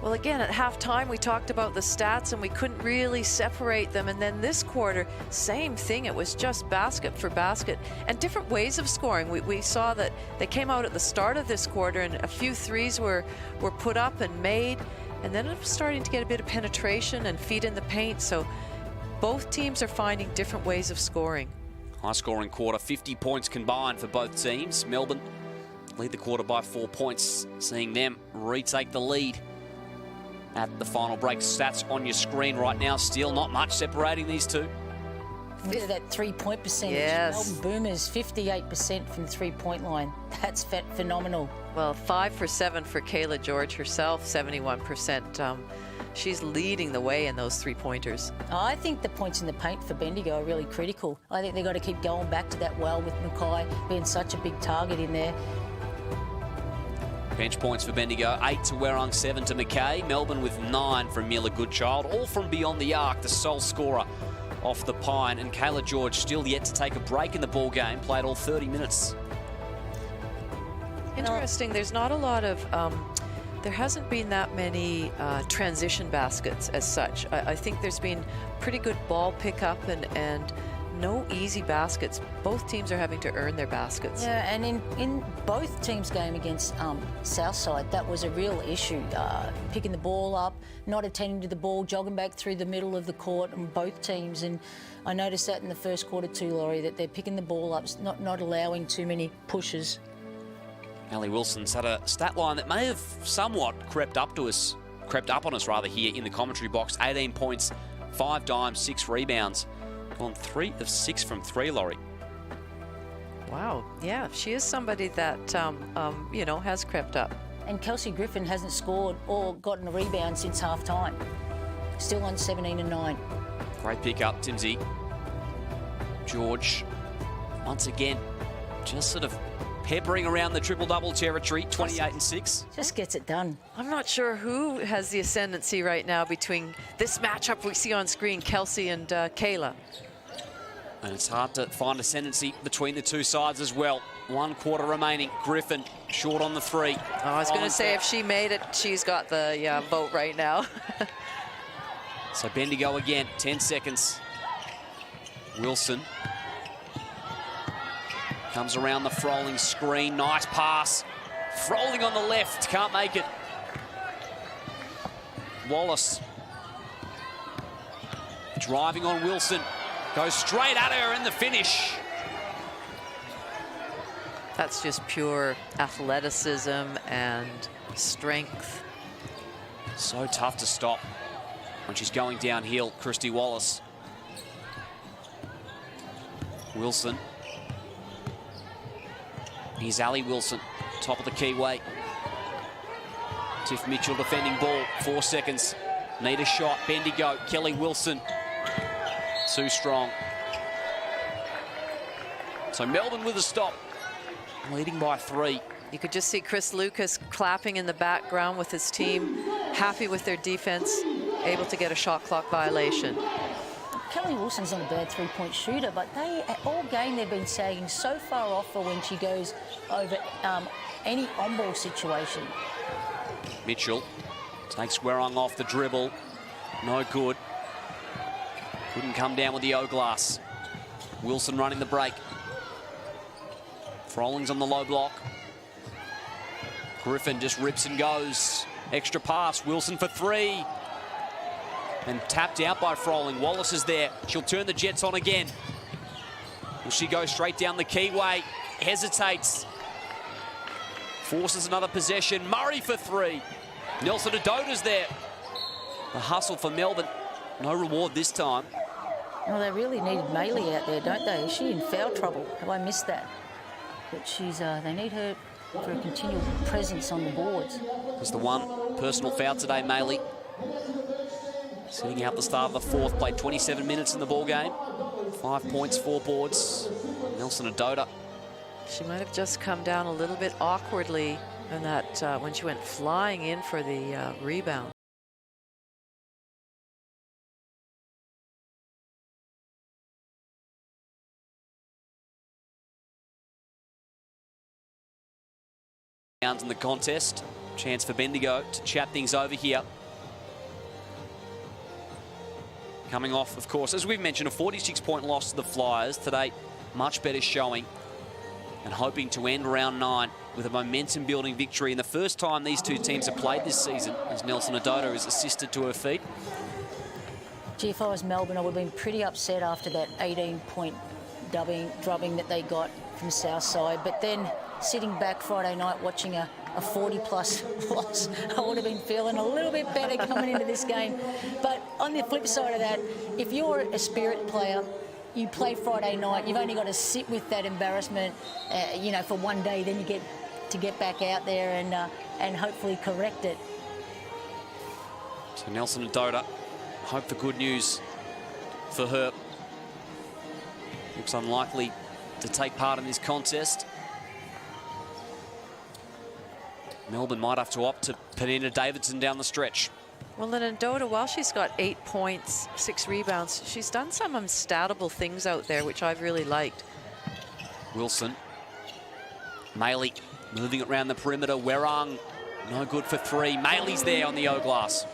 Well, again, at halftime, we talked about the stats and we couldn't really separate them. And then this quarter, same thing. It was just basket for basket and different ways of scoring. We saw that they came out at the start of this quarter and a few threes were put up and made. And then it was starting to get a bit of penetration and feet in the paint. So both teams are finding different ways of scoring. High-scoring quarter, 50 points combined for both teams. Melbourne lead the quarter by 4 points, seeing them retake the lead at the final break. Stats on your screen right now. Still not much separating these two. Look at that three-point percentage. Yes. Melbourne Boomers, 58% from the three-point line. That's phenomenal. Well, 5 for 7 for Kayla George herself, 71%. She's leading the way in those three-pointers. I think the points in the paint for Bendigo are really critical. I think they've got to keep going back to that well with Mackay being such a big target in there. Bench points for Bendigo, 8 to Werrong, 7 to Mackay. Melbourne with 9 from Mila Goodchild, all from beyond the arc, the sole scorer off the pine. And Kayla George still yet to take a break in the ball game, played all 30 minutes. Interesting, there's not a lot of, there hasn't been that many transition baskets as such. I think there's been pretty good ball pickup and no easy baskets. Both teams are having to earn their baskets. Yeah, and in both teams' game against Southside, that was a real issue. Picking the ball up, not attending to the ball, jogging back through the middle of the court on both teams. And I noticed that in the first quarter too, Laurie, that they're picking the ball up, not allowing too many pushes. Ali Wilson's had a stat line that may have somewhat crept up on us here in the commentary box. 18 points, 5 dimes, 6 rebounds. On 3 of 6 from 3, Laurie. Wow, yeah, she is somebody that, you know, has crept up. And Kelsey Griffin hasn't scored or gotten a rebound since half-time. Still on 17 and 9. Great pick-up, Timsy. George, once again, just sort of peppering around the triple-double territory, 28 and 6. Just gets it done. I'm not sure who has the ascendancy right now between this matchup we see on screen, Kelsey and Kayla. And it's hard to find ascendancy between the two sides as well. 1 quarter remaining. Griffin short on the 3. Oh, I was going to say, if she made it, she's got the vote right now. So Bendigo again, 10 seconds. Wilson comes around the Froling screen. Nice pass. Froling on the left. Can't make it. Wallace driving on Wilson. Goes straight at her in the finish. That's just pure athleticism and strength. So tough to stop when she's going downhill, Christy Wallace. Wilson. Here's Ali Wilson, top of the keyway. Tiff Mitchell defending ball, 4 seconds. Need a shot, Bendigo, Kelly Wilson. Too strong. So Melbourne with a stop, leading by 3. You could just see Chris Lucas clapping in the background with his team, happy with their defense, able to get a shot clock violation. Kelly Wilson's not a bad three-point shooter, but all game they've been sagging so far off for when she goes over any on-ball situation. Mitchell takes Werrong off the dribble. No good. Couldn't come down with the O-glass. Wilson running the break. Froling's on the low block. Griffin just rips and goes. Extra pass, Wilson for 3. And tapped out by Froling. Wallace is there. She'll turn the Jets on again. Will she go straight down the keyway? Hesitates. Forces another possession. Murray for 3. Nelson Adota's there. The hustle for Melbourne. No reward this time. Well, they really needed Maley out there, don't they? Is she in foul trouble? Have I missed that? But they need her for a continual presence on the boards. It's the 1 personal foul today, Maley. Sitting out the start of the 4th, played 27 minutes in the ball game. 5 points, 4 boards. Nelson Adota. She might have just come down a little bit awkwardly in that when she went flying in for the rebound. In the contest, chance for Bendigo to chat things over here. Coming off, of course, as we've mentioned, a 46-point loss to the Flyers today. Much better showing, and hoping to end round 9 with a momentum-building victory. And the first time these two teams have played this season, as Nelson Adota is assisted to her feet. Gee, if I was Melbourne, I would have been pretty upset after that 18-point drubbing that they got from Southside. But then sitting back Friday night watching a a 40-plus loss, I would have been feeling a little bit better coming into this game. But on the flip side of that, if you're a Spirit player, you play Friday night, you've only got to sit with that embarrassment, you know, for one day, then you get to get back out there and hopefully correct it. So Nelson Adota, hope for good news for her. Looks unlikely to take part in this contest. Melbourne might have to opt to Penina Davidson down the stretch. Well, then Adota, while she's got 8 points, 6 rebounds, she's done some unstatable things out there, which I've really liked. Wilson. Maley moving it around the perimeter. Werrung, no good for 3. Maley's there on the O-glass.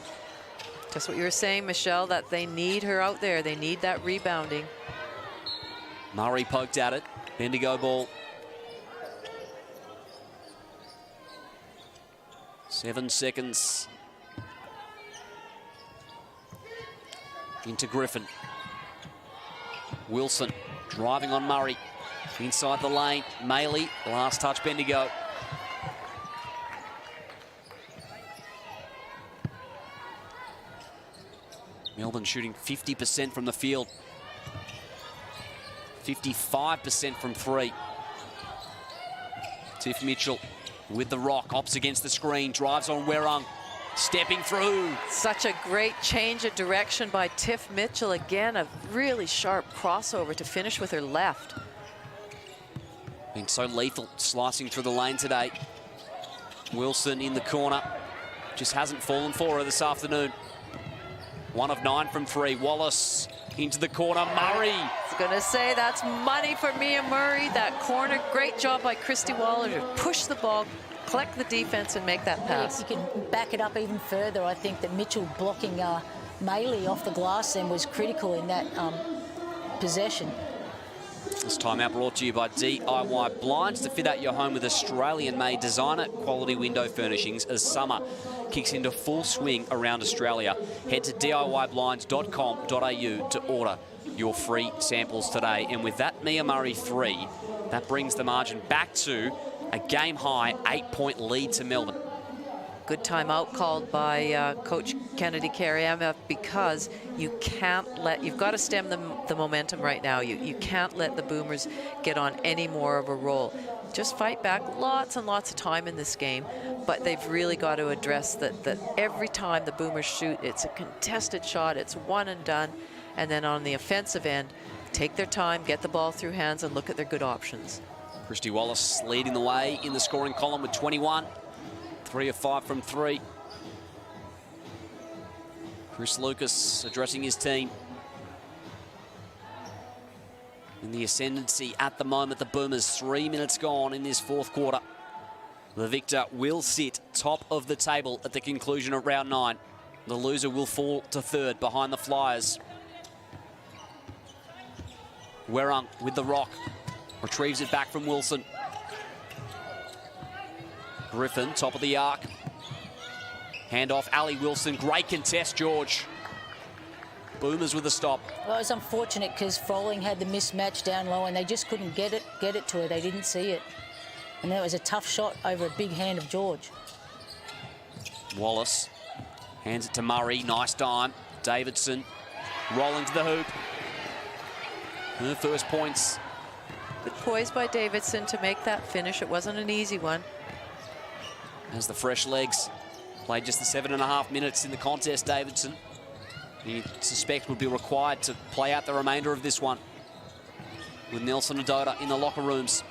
Just what you were saying, Michelle, that they need her out there. They need that rebounding. Murray poked at it. Bendigo ball. 7 seconds. Into Griffin. Wilson driving on Murray. Inside the lane. Maley, last touch Bendigo. Melbourne shooting 50% from the field. 55% from 3. Tiff Mitchell with the rock. Opts against the screen. Drives on Werrung. Stepping through. Such a great change of direction by Tiff Mitchell. Again, a really sharp crossover to finish with her left. Been so lethal slicing through the lane today. Wilson in the corner. Just hasn't fallen for her this afternoon. 1 of 9 from 3. Wallace into the corner. Murray. I was going to say that's money for Mia Murray. That corner, great job by Christy Waller to push the ball, collect the defense and make that pass. You can back it up even further. I think that Mitchell blocking Maley off the glass then was critical in that possession. This timeout brought to you by DIY Blinds, to fit out your home with Australian-made designer quality window furnishings as summer kicks into full swing around Australia. Head to DIYblinds.com.au to order your free samples today. And with that Mia Murray 3, that brings the margin back to a game-high 8-point lead to Melbourne. Good timeout called by Coach Kennedy Kariyama, because you can't let, you've got to stem the momentum right now. You can't let the Boomers get on any more of a roll. Just fight back. Lots and lots of time in this game, but they've really got to address that every time the Boomers shoot, it's a contested shot, it's one and done. And then on the offensive end, take their time, get the ball through hands, and look at their good options. Christy Wallace leading the way in the scoring column with 21. 3 of 5 from 3. Chris Lucas addressing his team. In the ascendancy at the moment, the Boomers, 3 minutes gone in this 4th quarter. The victor will sit top of the table at the conclusion of round 9. The loser will fall to 3rd behind the Flyers. Werrung with the rock. Retrieves it back from Wilson. Griffin, top of the arc. Handoff, Ali Wilson. Great contest, George. Boomers with a stop. Well, it was unfortunate because Froling had the mismatch down low and they just couldn't get it to her. They didn't see it. And that was a tough shot over a big hand of George. Wallace hands it to Murray. Nice dime. Davidson rolling to the hoop. Her first points. Good poise by Davidson to make that finish. It wasn't an easy one. As the fresh legs played just the 7.5 minutes in the contest, Davidson, you suspect would be required to play out the remainder of this one with Nelson Adota in the locker rooms.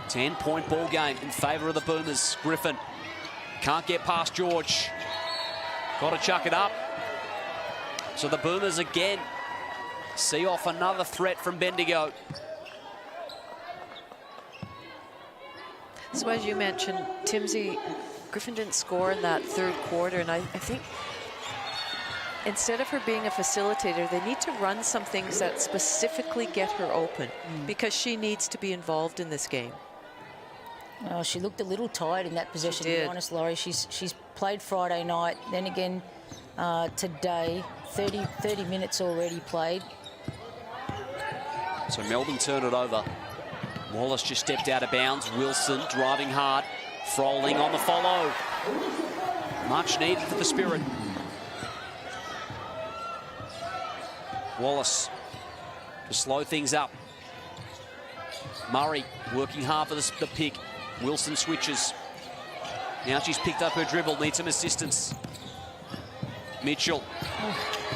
10-point ball game in favour of the Boomers. Griffin can't get past George. Got to chuck it up. So the Boomers again see off another threat from Bendigo. So as you mentioned, Timsy, Griffin didn't score in that 3rd quarter, and I think instead of her being a facilitator, they need to run some things that specifically get her open, because she needs to be involved in this game. Oh, she looked a little tired in that possession, to be honest, Laurie. She's played Friday night, then again today, 30 minutes already played. So Melbourne turn it over. Wallace just stepped out of bounds. Wilson driving hard. Froling on the follow. Much needed for the Spirit. Wallace to slow things up. Murray working hard for the pick. Wilson switches. Now she's picked up her dribble, needs some assistance. Mitchell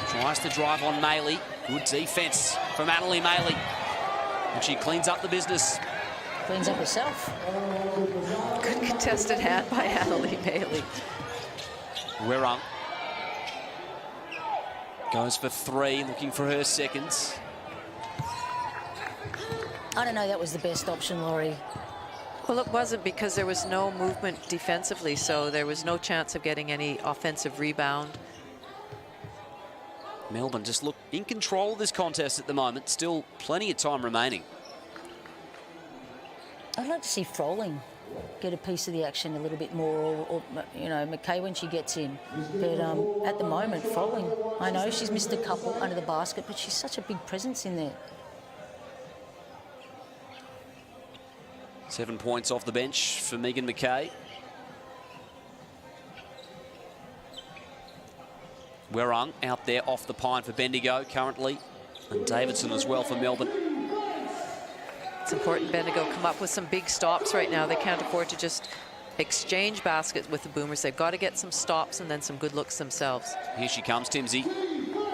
tries to drive on Maley. Good defense from Annalie Maley. And she cleans up the business. Cleans up herself. Good contested hand by Annalie Maley. Werung goes for 3, looking for her seconds. I don't know, that was the best option, Laurie. Well, it wasn't, because there was no movement defensively, so there was no chance of getting any offensive rebound. Melbourne just look in control of this contest at the moment. Still plenty of time remaining. I'd like to see Froling get a piece of the action a little bit more, or you know, McKay when she gets in. But at the moment, Froling, I know she's missed a couple under the basket, but she's such a big presence in there. 7 points off the bench for Megan McKay. Werung out there off the pine for Bendigo currently, and Davidson as well for Melbourne. It's important Bendigo come up with some big stops right now. They can't afford to just exchange baskets with the Boomers. They've got to get some stops and then some good looks themselves. Here she comes, Timsy.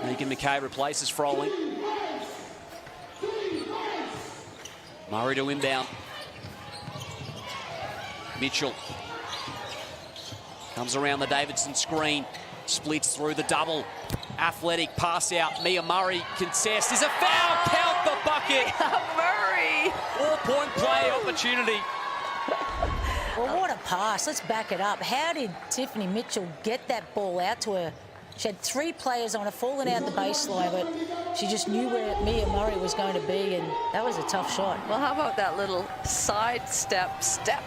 Megan McKay replaces Froling. Murray to inbound. Mitchell comes around the Davidson screen, splits through the double. Athletic pass out. Mia Murray contests. Is a foul. Count the bucket. Murray. 4-point play opportunity. Well, what a pass. Let's back it up. How did Tiffany Mitchell get that ball out to her? She had 3 players on her falling out the baseline, but she just knew where Mia Murray was going to be, and that was a tough shot. Well, how about that little side step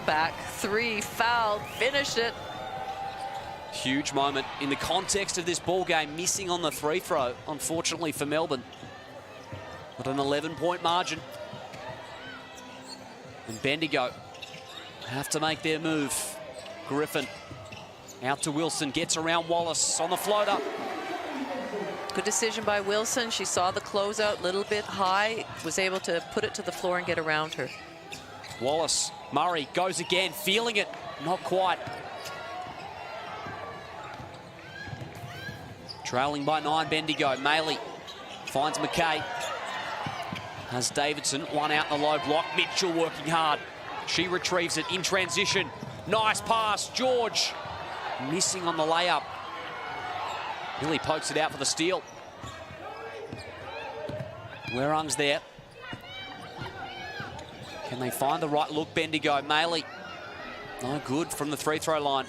back, 3, fouled, finished it. Huge moment in the context of this ball game, missing on the free throw, unfortunately for Melbourne. But an 11-point margin. And Bendigo have to make their move. Griffin out to Wilson, gets around Wallace on the floater. Good decision by Wilson. She saw the closeout a little bit high, was able to put it to the floor and get around her. Wallace, Murray goes again, feeling it, not quite. Trailing by 9, Bendigo. Maley finds McKay. Has Davidson, one out in the low block. Mitchell working hard. She retrieves it in transition. Nice pass, George. Missing on the layup. Billy pokes it out for the steal. Werung's there. Can they find the right look, Bendigo? Maley. No good from the free throw line.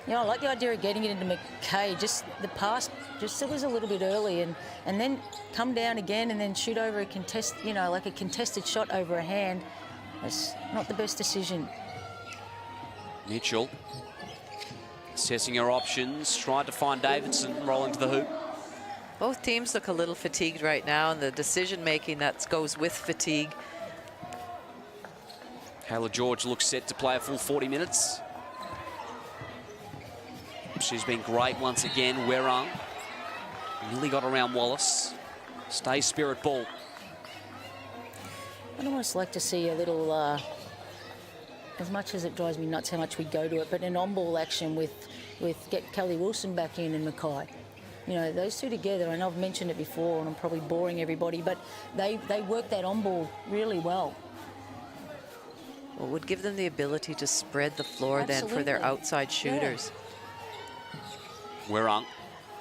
Yeah, I like the idea of getting it into McKay. Just the pass, just it was a little bit early, and then come down again and then shoot over a contest, you know, like a contested shot over a hand. That's not the best decision. Mitchell assessing her options, tried to find Davidson, rolling to the hoop. Both teams look a little fatigued right now, and the decision-making that goes with fatigue. Kayla George looks set to play a full 40 minutes. She's been great once again. Werung nearly got around Wallace. Stays Spirit ball. I'd almost like to see a little, as much as it drives me nuts how much we go to it, but an on-ball action with get Kelly Wilson back in and McKay. You know, those two together, and I've mentioned it before, and I'm probably boring everybody, but they work that on-ball really well. Well, it would give them the ability to spread the floor then for their outside shooters. Yeah. Werung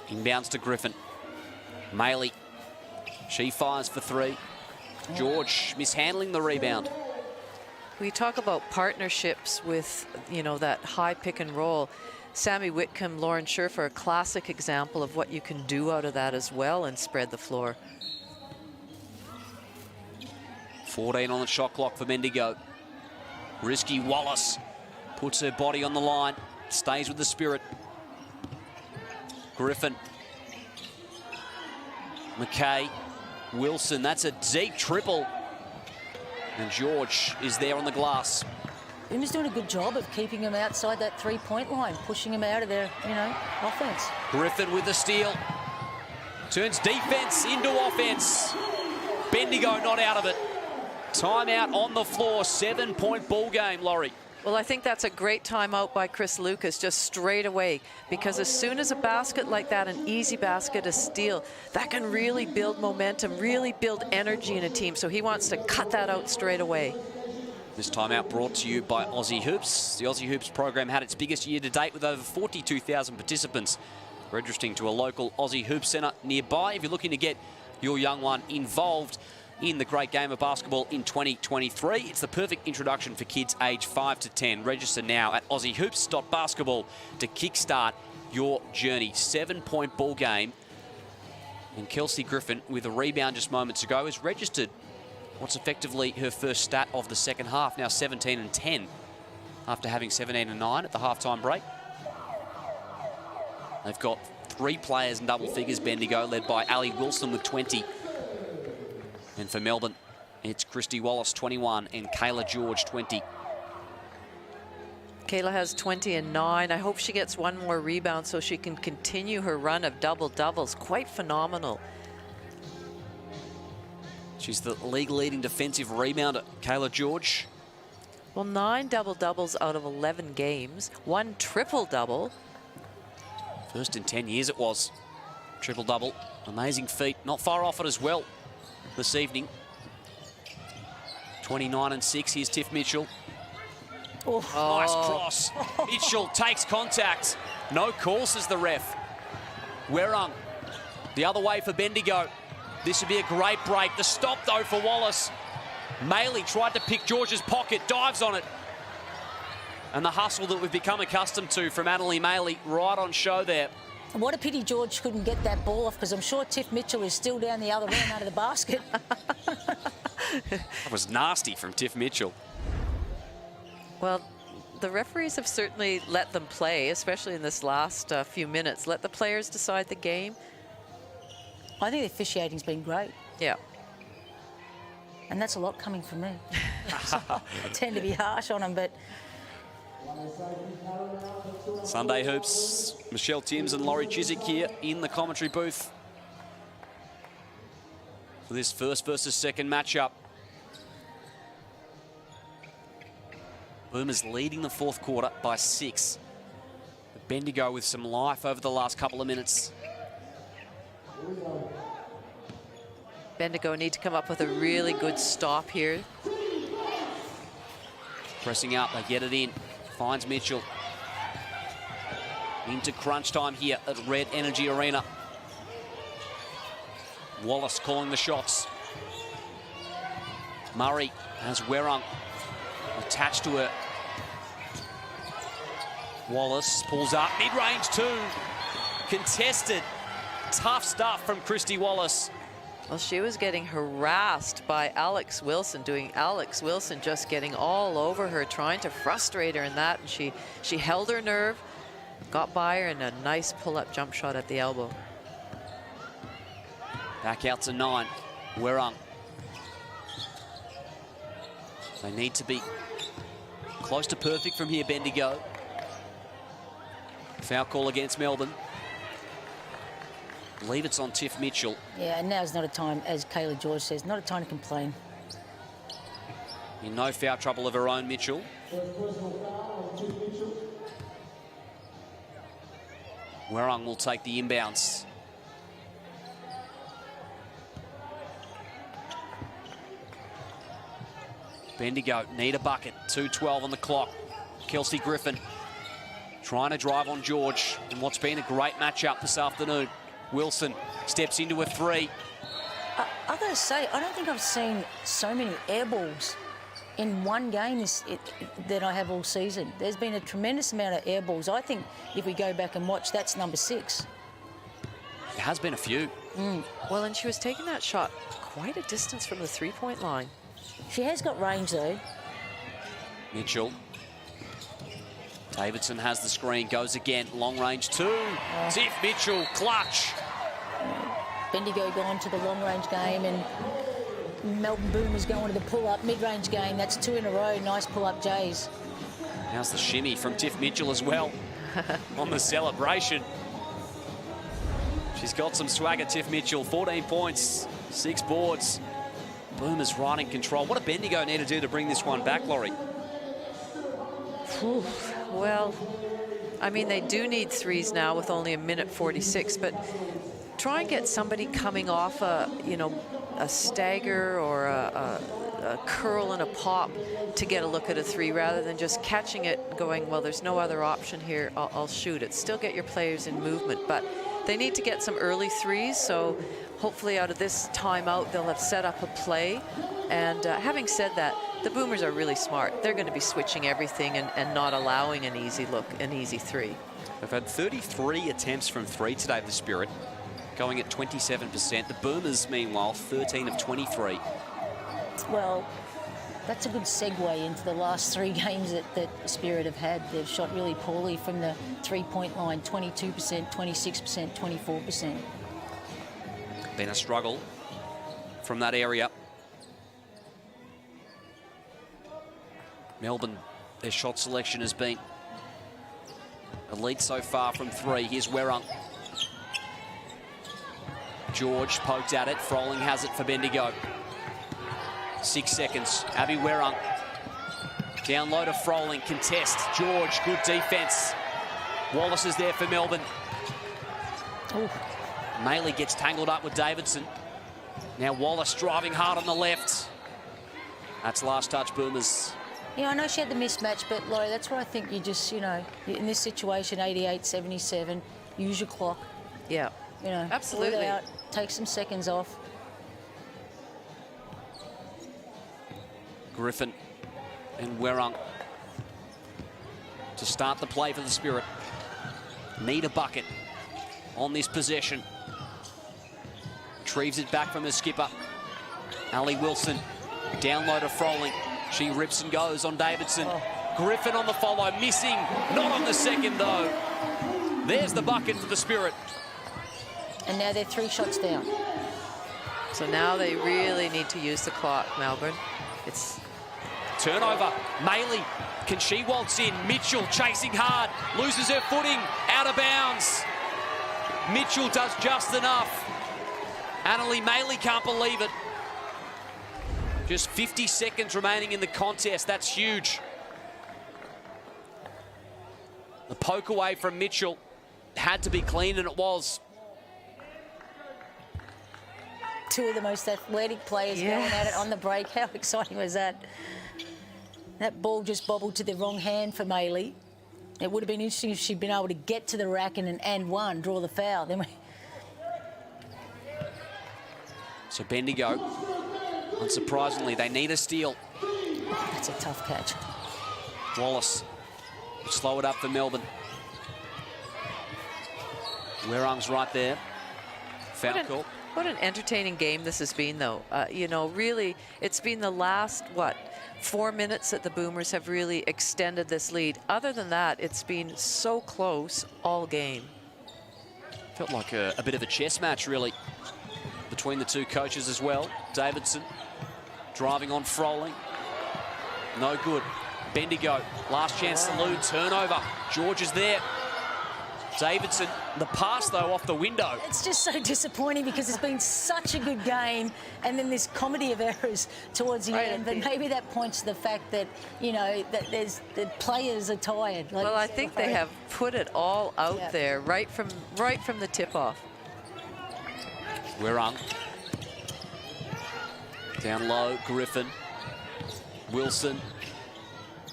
inbounds to Griffin. Maley, she fires for 3. George mishandling the rebound. We talk about partnerships with, you know, that high pick and roll. Sammy Whitcomb, Lauren Scherfer, a classic example of what you can do out of that as well and spread the floor. 14 on the shot clock for Bendigo. Risky Wallace puts her body on the line, stays with the Spirit. Griffin. McKay. Wilson, that's a deep triple. And George is there on the glass. Uma's doing a good job of keeping them outside that three-point line, pushing them out of their, offense. Griffin with the steal. Turns defense into offense. Bendigo not out of it. Timeout on the floor. 7-point ball game, Laurie. Well, I think that's a great timeout by Chris Lucas, just straight away, because as soon as a basket like that, an easy basket, a steal, that can really build momentum, really build energy in a team. So he wants to cut that out straight away. This timeout brought to you by Aussie Hoops. The Aussie Hoops program had its biggest year to date with over 42,000 participants registering to a local Aussie Hoops centre nearby. If you're looking to get your young one involved in the great game of basketball in 2023, it's the perfect introduction for kids aged 5 to 10. Register now at aussiehoops.basketball to kickstart your journey. 7-point ball game. And Kelsey Griffin, with a rebound just moments ago, is registered what's effectively her first stat of the second half, now 17 and 10 after having 17 and 9 at the halftime break. They've got 3 players in double figures, Bendigo, led by Ali Wilson with 20. And for Melbourne, it's Christy Wallace, 21, and Kayla George, 20. Kayla has 20 and 9. I hope she gets one more rebound so she can continue her run of double-doubles. Quite phenomenal. She's the league-leading defensive rebounder, Kayla George. Well, 9 double-doubles out of 11 games. 1 triple-double. First in 10 years it was. Triple-double. Amazing feat. Not far off it as well this evening. 29 and 6. Here's Tiff Mitchell. Oh. Nice cross. Mitchell takes contact. No call, says the ref. Werung the other way for Bendigo. This would be a great break. The stop, though, for Wallace. Maley tried to pick George's pocket, dives on it. And the hustle that we've become accustomed to from Annalie Maley right on show there. What a pity George couldn't get that ball off, because I'm sure Tiff Mitchell is still down the other end under the basket. That was nasty from Tiff Mitchell. Well, the referees have certainly let them play, especially in this last few minutes. Let the players decide the game. I think the officiating's been great. Yeah. And that's a lot coming from me. I tend to be harsh on them, but... Sunday Hoops, Michelle Timms and Laurie Chiswick here in the commentary booth for this first versus second matchup. Boomers leading the fourth quarter by 6. Bendigo with some life over the last couple of minutes. Bendigo need to come up with a really good stop here. Pressing up, they get it in. Finds Mitchell. Into crunch time here at Red Energy Arena. Wallace calling the shots. Murray has Werung attached to her. Wallace pulls up, mid-range 2. Contested. Tough stuff from Christy Wallace. Well, she was getting harassed by Alex Wilson, Alex Wilson just getting all over her, trying to frustrate her in that. And she held her nerve, got by her, and a nice pull-up jump shot at the elbow. Back out to 9. Werung. They need to be close to perfect from here, Bendigo. Foul call against Melbourne. I believe it's on Tiff Mitchell. Yeah, and now's not a time, as Kayla George says, not a time to complain. In no foul trouble of her own, Mitchell. Werung will take the inbounds. Bendigo need a bucket. 2:12 on the clock. Kelsey Griffin trying to drive on George in what's been a great matchup this afternoon. Wilson steps into a 3. I've got to say, I don't think I've seen so many air balls in one game that I have all season. There's been a tremendous amount of air balls. I think if we go back and watch, that's number 6. There has been a few. Well, and she was taking that shot quite a distance from the three-point line. She has got range, though. Mitchell. Davidson has the screen, goes again, long range 2. Tiff Mitchell, clutch. Bendigo gone to the long range game, and Melbourne Boomers going to the pull-up mid-range game. That's 2 in a row. Nice pull-up Jays. How's the shimmy from Tiff Mitchell as well on the celebration? She's got some swagger, Tiff Mitchell. 14 points, 6 boards. Boomers right in control. What do Bendigo need to do to bring this one back, Laurie? Well, I mean, they do need threes now with only 1:46, but try and get somebody coming off a, you know, a stagger or a curl and a pop to get a look at a three rather than just catching it going, well, there's no other option here, I'll shoot it. Still get your players in movement, but they need to get some early threes, so hopefully out of this timeout they'll have set up a play. And having said that, the Boomers are really smart. They're going to be switching everything and not allowing an easy look, an easy three. They've had 33 attempts from three today, the Spirit, going at 27%. The Boomers, meanwhile, 13 of 23. Well, that's a good segue into the last 3 games that Spirit have had. They've shot really poorly from the three-point line, 22%, 26%, 24%. Been a struggle from that area. Melbourne, their shot selection has been elite so far from three. Here's Werung. George poked at it. Froling has it for Bendigo. 6 seconds. Abby Werung. Down low to Froling. Contest. George, good defense. Wallace is there for Melbourne. Ooh. Maley gets tangled up with Davidson. Now Wallace driving hard on the left. That's last touch, Boomers. Yeah, I know she had the mismatch, but Laurie, that's where I think you just, you know, in this situation, 88-77, use your clock. Yeah. You know, absolutely. Pull it out, take some seconds off. Griffin and Werung to start the play for the Spirit. Need a bucket on this possession. Retrieves it back from her skipper. Ali Wilson down low to Froling. She rips and goes on Davidson. Griffin on the follow, missing. Not on the second, though. There's the bucket for the Spirit. And now they're 3 shots down. So now they really need to use the clock, Melbourne. It's turnover. Maley, can she waltz in? Mitchell chasing hard, loses her footing, out of bounds. Mitchell does just enough. Annalie Maley can't believe it. Just 50 seconds remaining in the contest. That's huge. The poke away from Mitchell had to be clean, and it was. 2 of the most athletic players going at it on the break. How exciting was that? That ball just bobbled to the wrong hand for Maley. It would have been interesting if she'd been able to get to the rack and one, draw the foul. Then So Bendigo, unsurprisingly, they need a steal. That's a tough catch. Wallace, slow it up for Melbourne. Werung's right there. Foul call. What an entertaining game this has been, though. You know, really, it's been the last, 4 minutes that the Boomers have really extended this lead. Other than that, it's been so close all game. Felt like a bit of a chess match, really, between the two coaches as well. Davidson driving on Froling. No good. Bendigo, last chance saloon, turnover. George is there. Davidson, the pass, though, off the window. It's just so disappointing because it's been such a good game and then this comedy of errors towards the end. But maybe that points to the fact that, you know, that the players are tired. Well, I think they have put it all out there right from the tip-off. Werung. Down low, Griffin. Wilson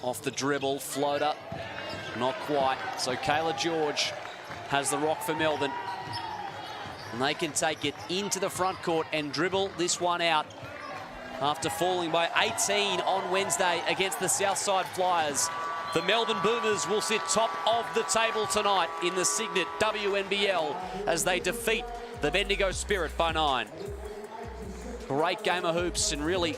off the dribble, floater. Not quite. So Kayla George has the rock for Melbourne. And they can take it into the front court and dribble this one out after falling by 18 on Wednesday against the Southside Flyers. The Melbourne Boomers will sit top of the table tonight in the Cygnett WNBL as they defeat the Bendigo Spirit by 9. Great game of hoops, and really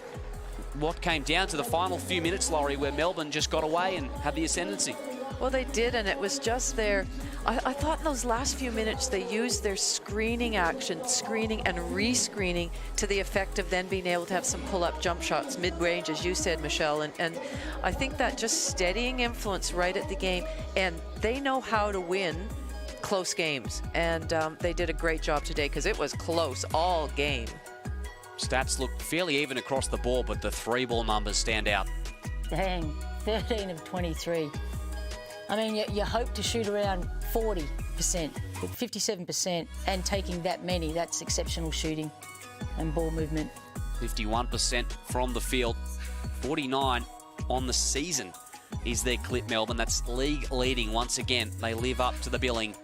what came down to the final few minutes, Laurie, where Melbourne just got away and had the ascendancy. Well, they did, and it was just their... I thought in those last few minutes they used their screening action, screening and re-screening to the effect of then being able to have some pull-up jump shots mid-range, as you said, Michelle. And I think that just steadying influence right at the game, and they know how to win close games, and they did a great job today because it was close all game. Stats look fairly even across the board, but the 3-ball numbers stand out. Dang, 13 of 23. I mean, you hope to shoot around 40%, but 57%, and taking that many, that's exceptional shooting and ball movement. 51% from the field, 49 on the season is their clip, Melbourne. That's league leading once again. They live up to the billing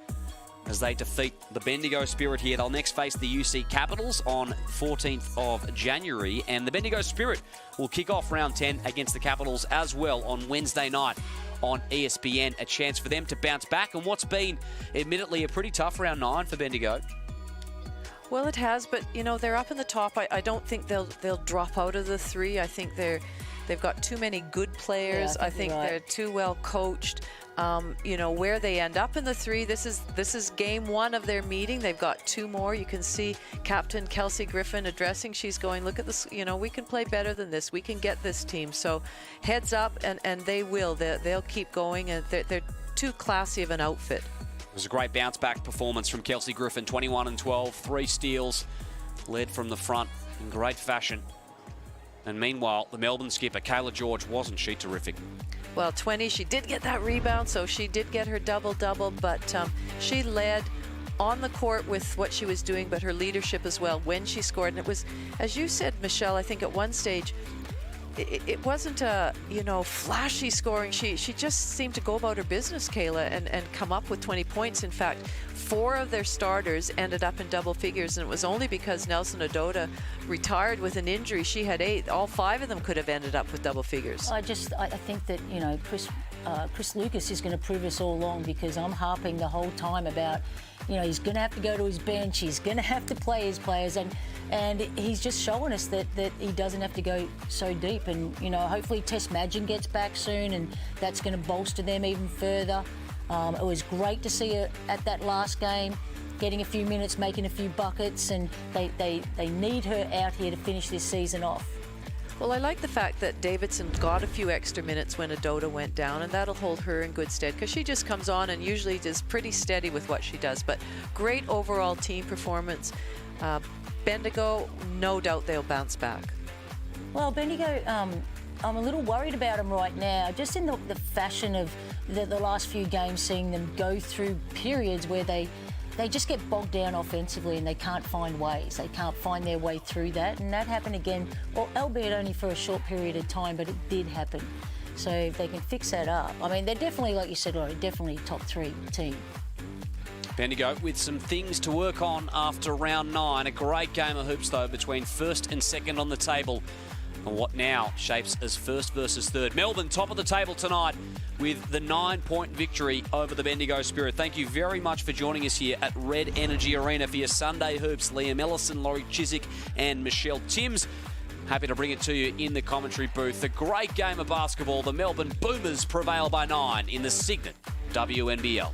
as they defeat the Bendigo Spirit here. They'll next face the UC Capitals on 14th of January, and the Bendigo Spirit will kick off round 10 against the Capitals as well on Wednesday night on ESPN. A chance for them to bounce back and what's been admittedly a pretty tough round 9 for Bendigo. Well, it has, but you know, they're up in the top. I don't think they'll drop out of the 3. I think they've got too many good players. Yeah, I think right. they're too well coached. You know, where they end up in the 3, this is game 1 of their meeting. They've got 2 more. You can see Captain Kelsey Griffin addressing. She's going, look at this, you know, we can play better than this. We can get this team. So heads up, and they will. They'll keep going, and they're too classy of an outfit. It was a great bounce-back performance from Kelsey Griffin, 21 and 12, 3 steals, led from the front in great fashion. And meanwhile, the Melbourne skipper, Kayla George, wasn't she terrific? Well, 20, she did get that rebound, so she did get her double-double, but she led on the court with what she was doing, but her leadership as well when she scored. And it was, as you said, Michelle, I think at one stage, it wasn't a, you know, flashy scoring. She just seemed to go about her business, Kayla, and come up with 20 points. In fact, 4 of their starters ended up in double figures, and it was only because Nelson Adota retired with an injury. She had 8. All 5 of them could have ended up with double figures. I think that, you know, Chris Lucas is going to prove us all wrong, because I'm harping the whole time about, you know, he's going to have to go to his bench, he's going to have to play his players, and he's just showing us that he doesn't have to go so deep. And, you know, hopefully Tess Madgen gets back soon, and that's going to bolster them even further. It was great to see her at that last game, getting a few minutes, making a few buckets, and they need her out here to finish this season off. Well, I like the fact that Davidson got a few extra minutes when Adota went down, and that'll hold her in good stead, because she just comes on and usually is pretty steady with what she does. But great overall team performance. Bendigo, no doubt they'll bounce back. Well, Bendigo, I'm a little worried about them right now, just in the fashion of the last few games, seeing them go through periods where they just get bogged down offensively and they can't find ways. They can't find their way through that. And that happened again, well, albeit only for a short period of time, but it did happen. So if they can fix that up, I mean, they're definitely, like you said, Laurie, definitely top 3 team. Bendigo with some things to work on after round 9. A great game of hoops, though, between first and second on the table, and what now shapes as first versus third. Melbourne top of the table tonight with the 9-point victory over the Bendigo Spirit. Thank you very much for joining us here at Red Energy Arena for your Sunday hoops. Liam Ellison, Laurie Chiswick and Michelle Timms. Happy to bring it to you in the commentary booth. A great game of basketball. The Melbourne Boomers prevail by 9 in the Cygnett WNBL.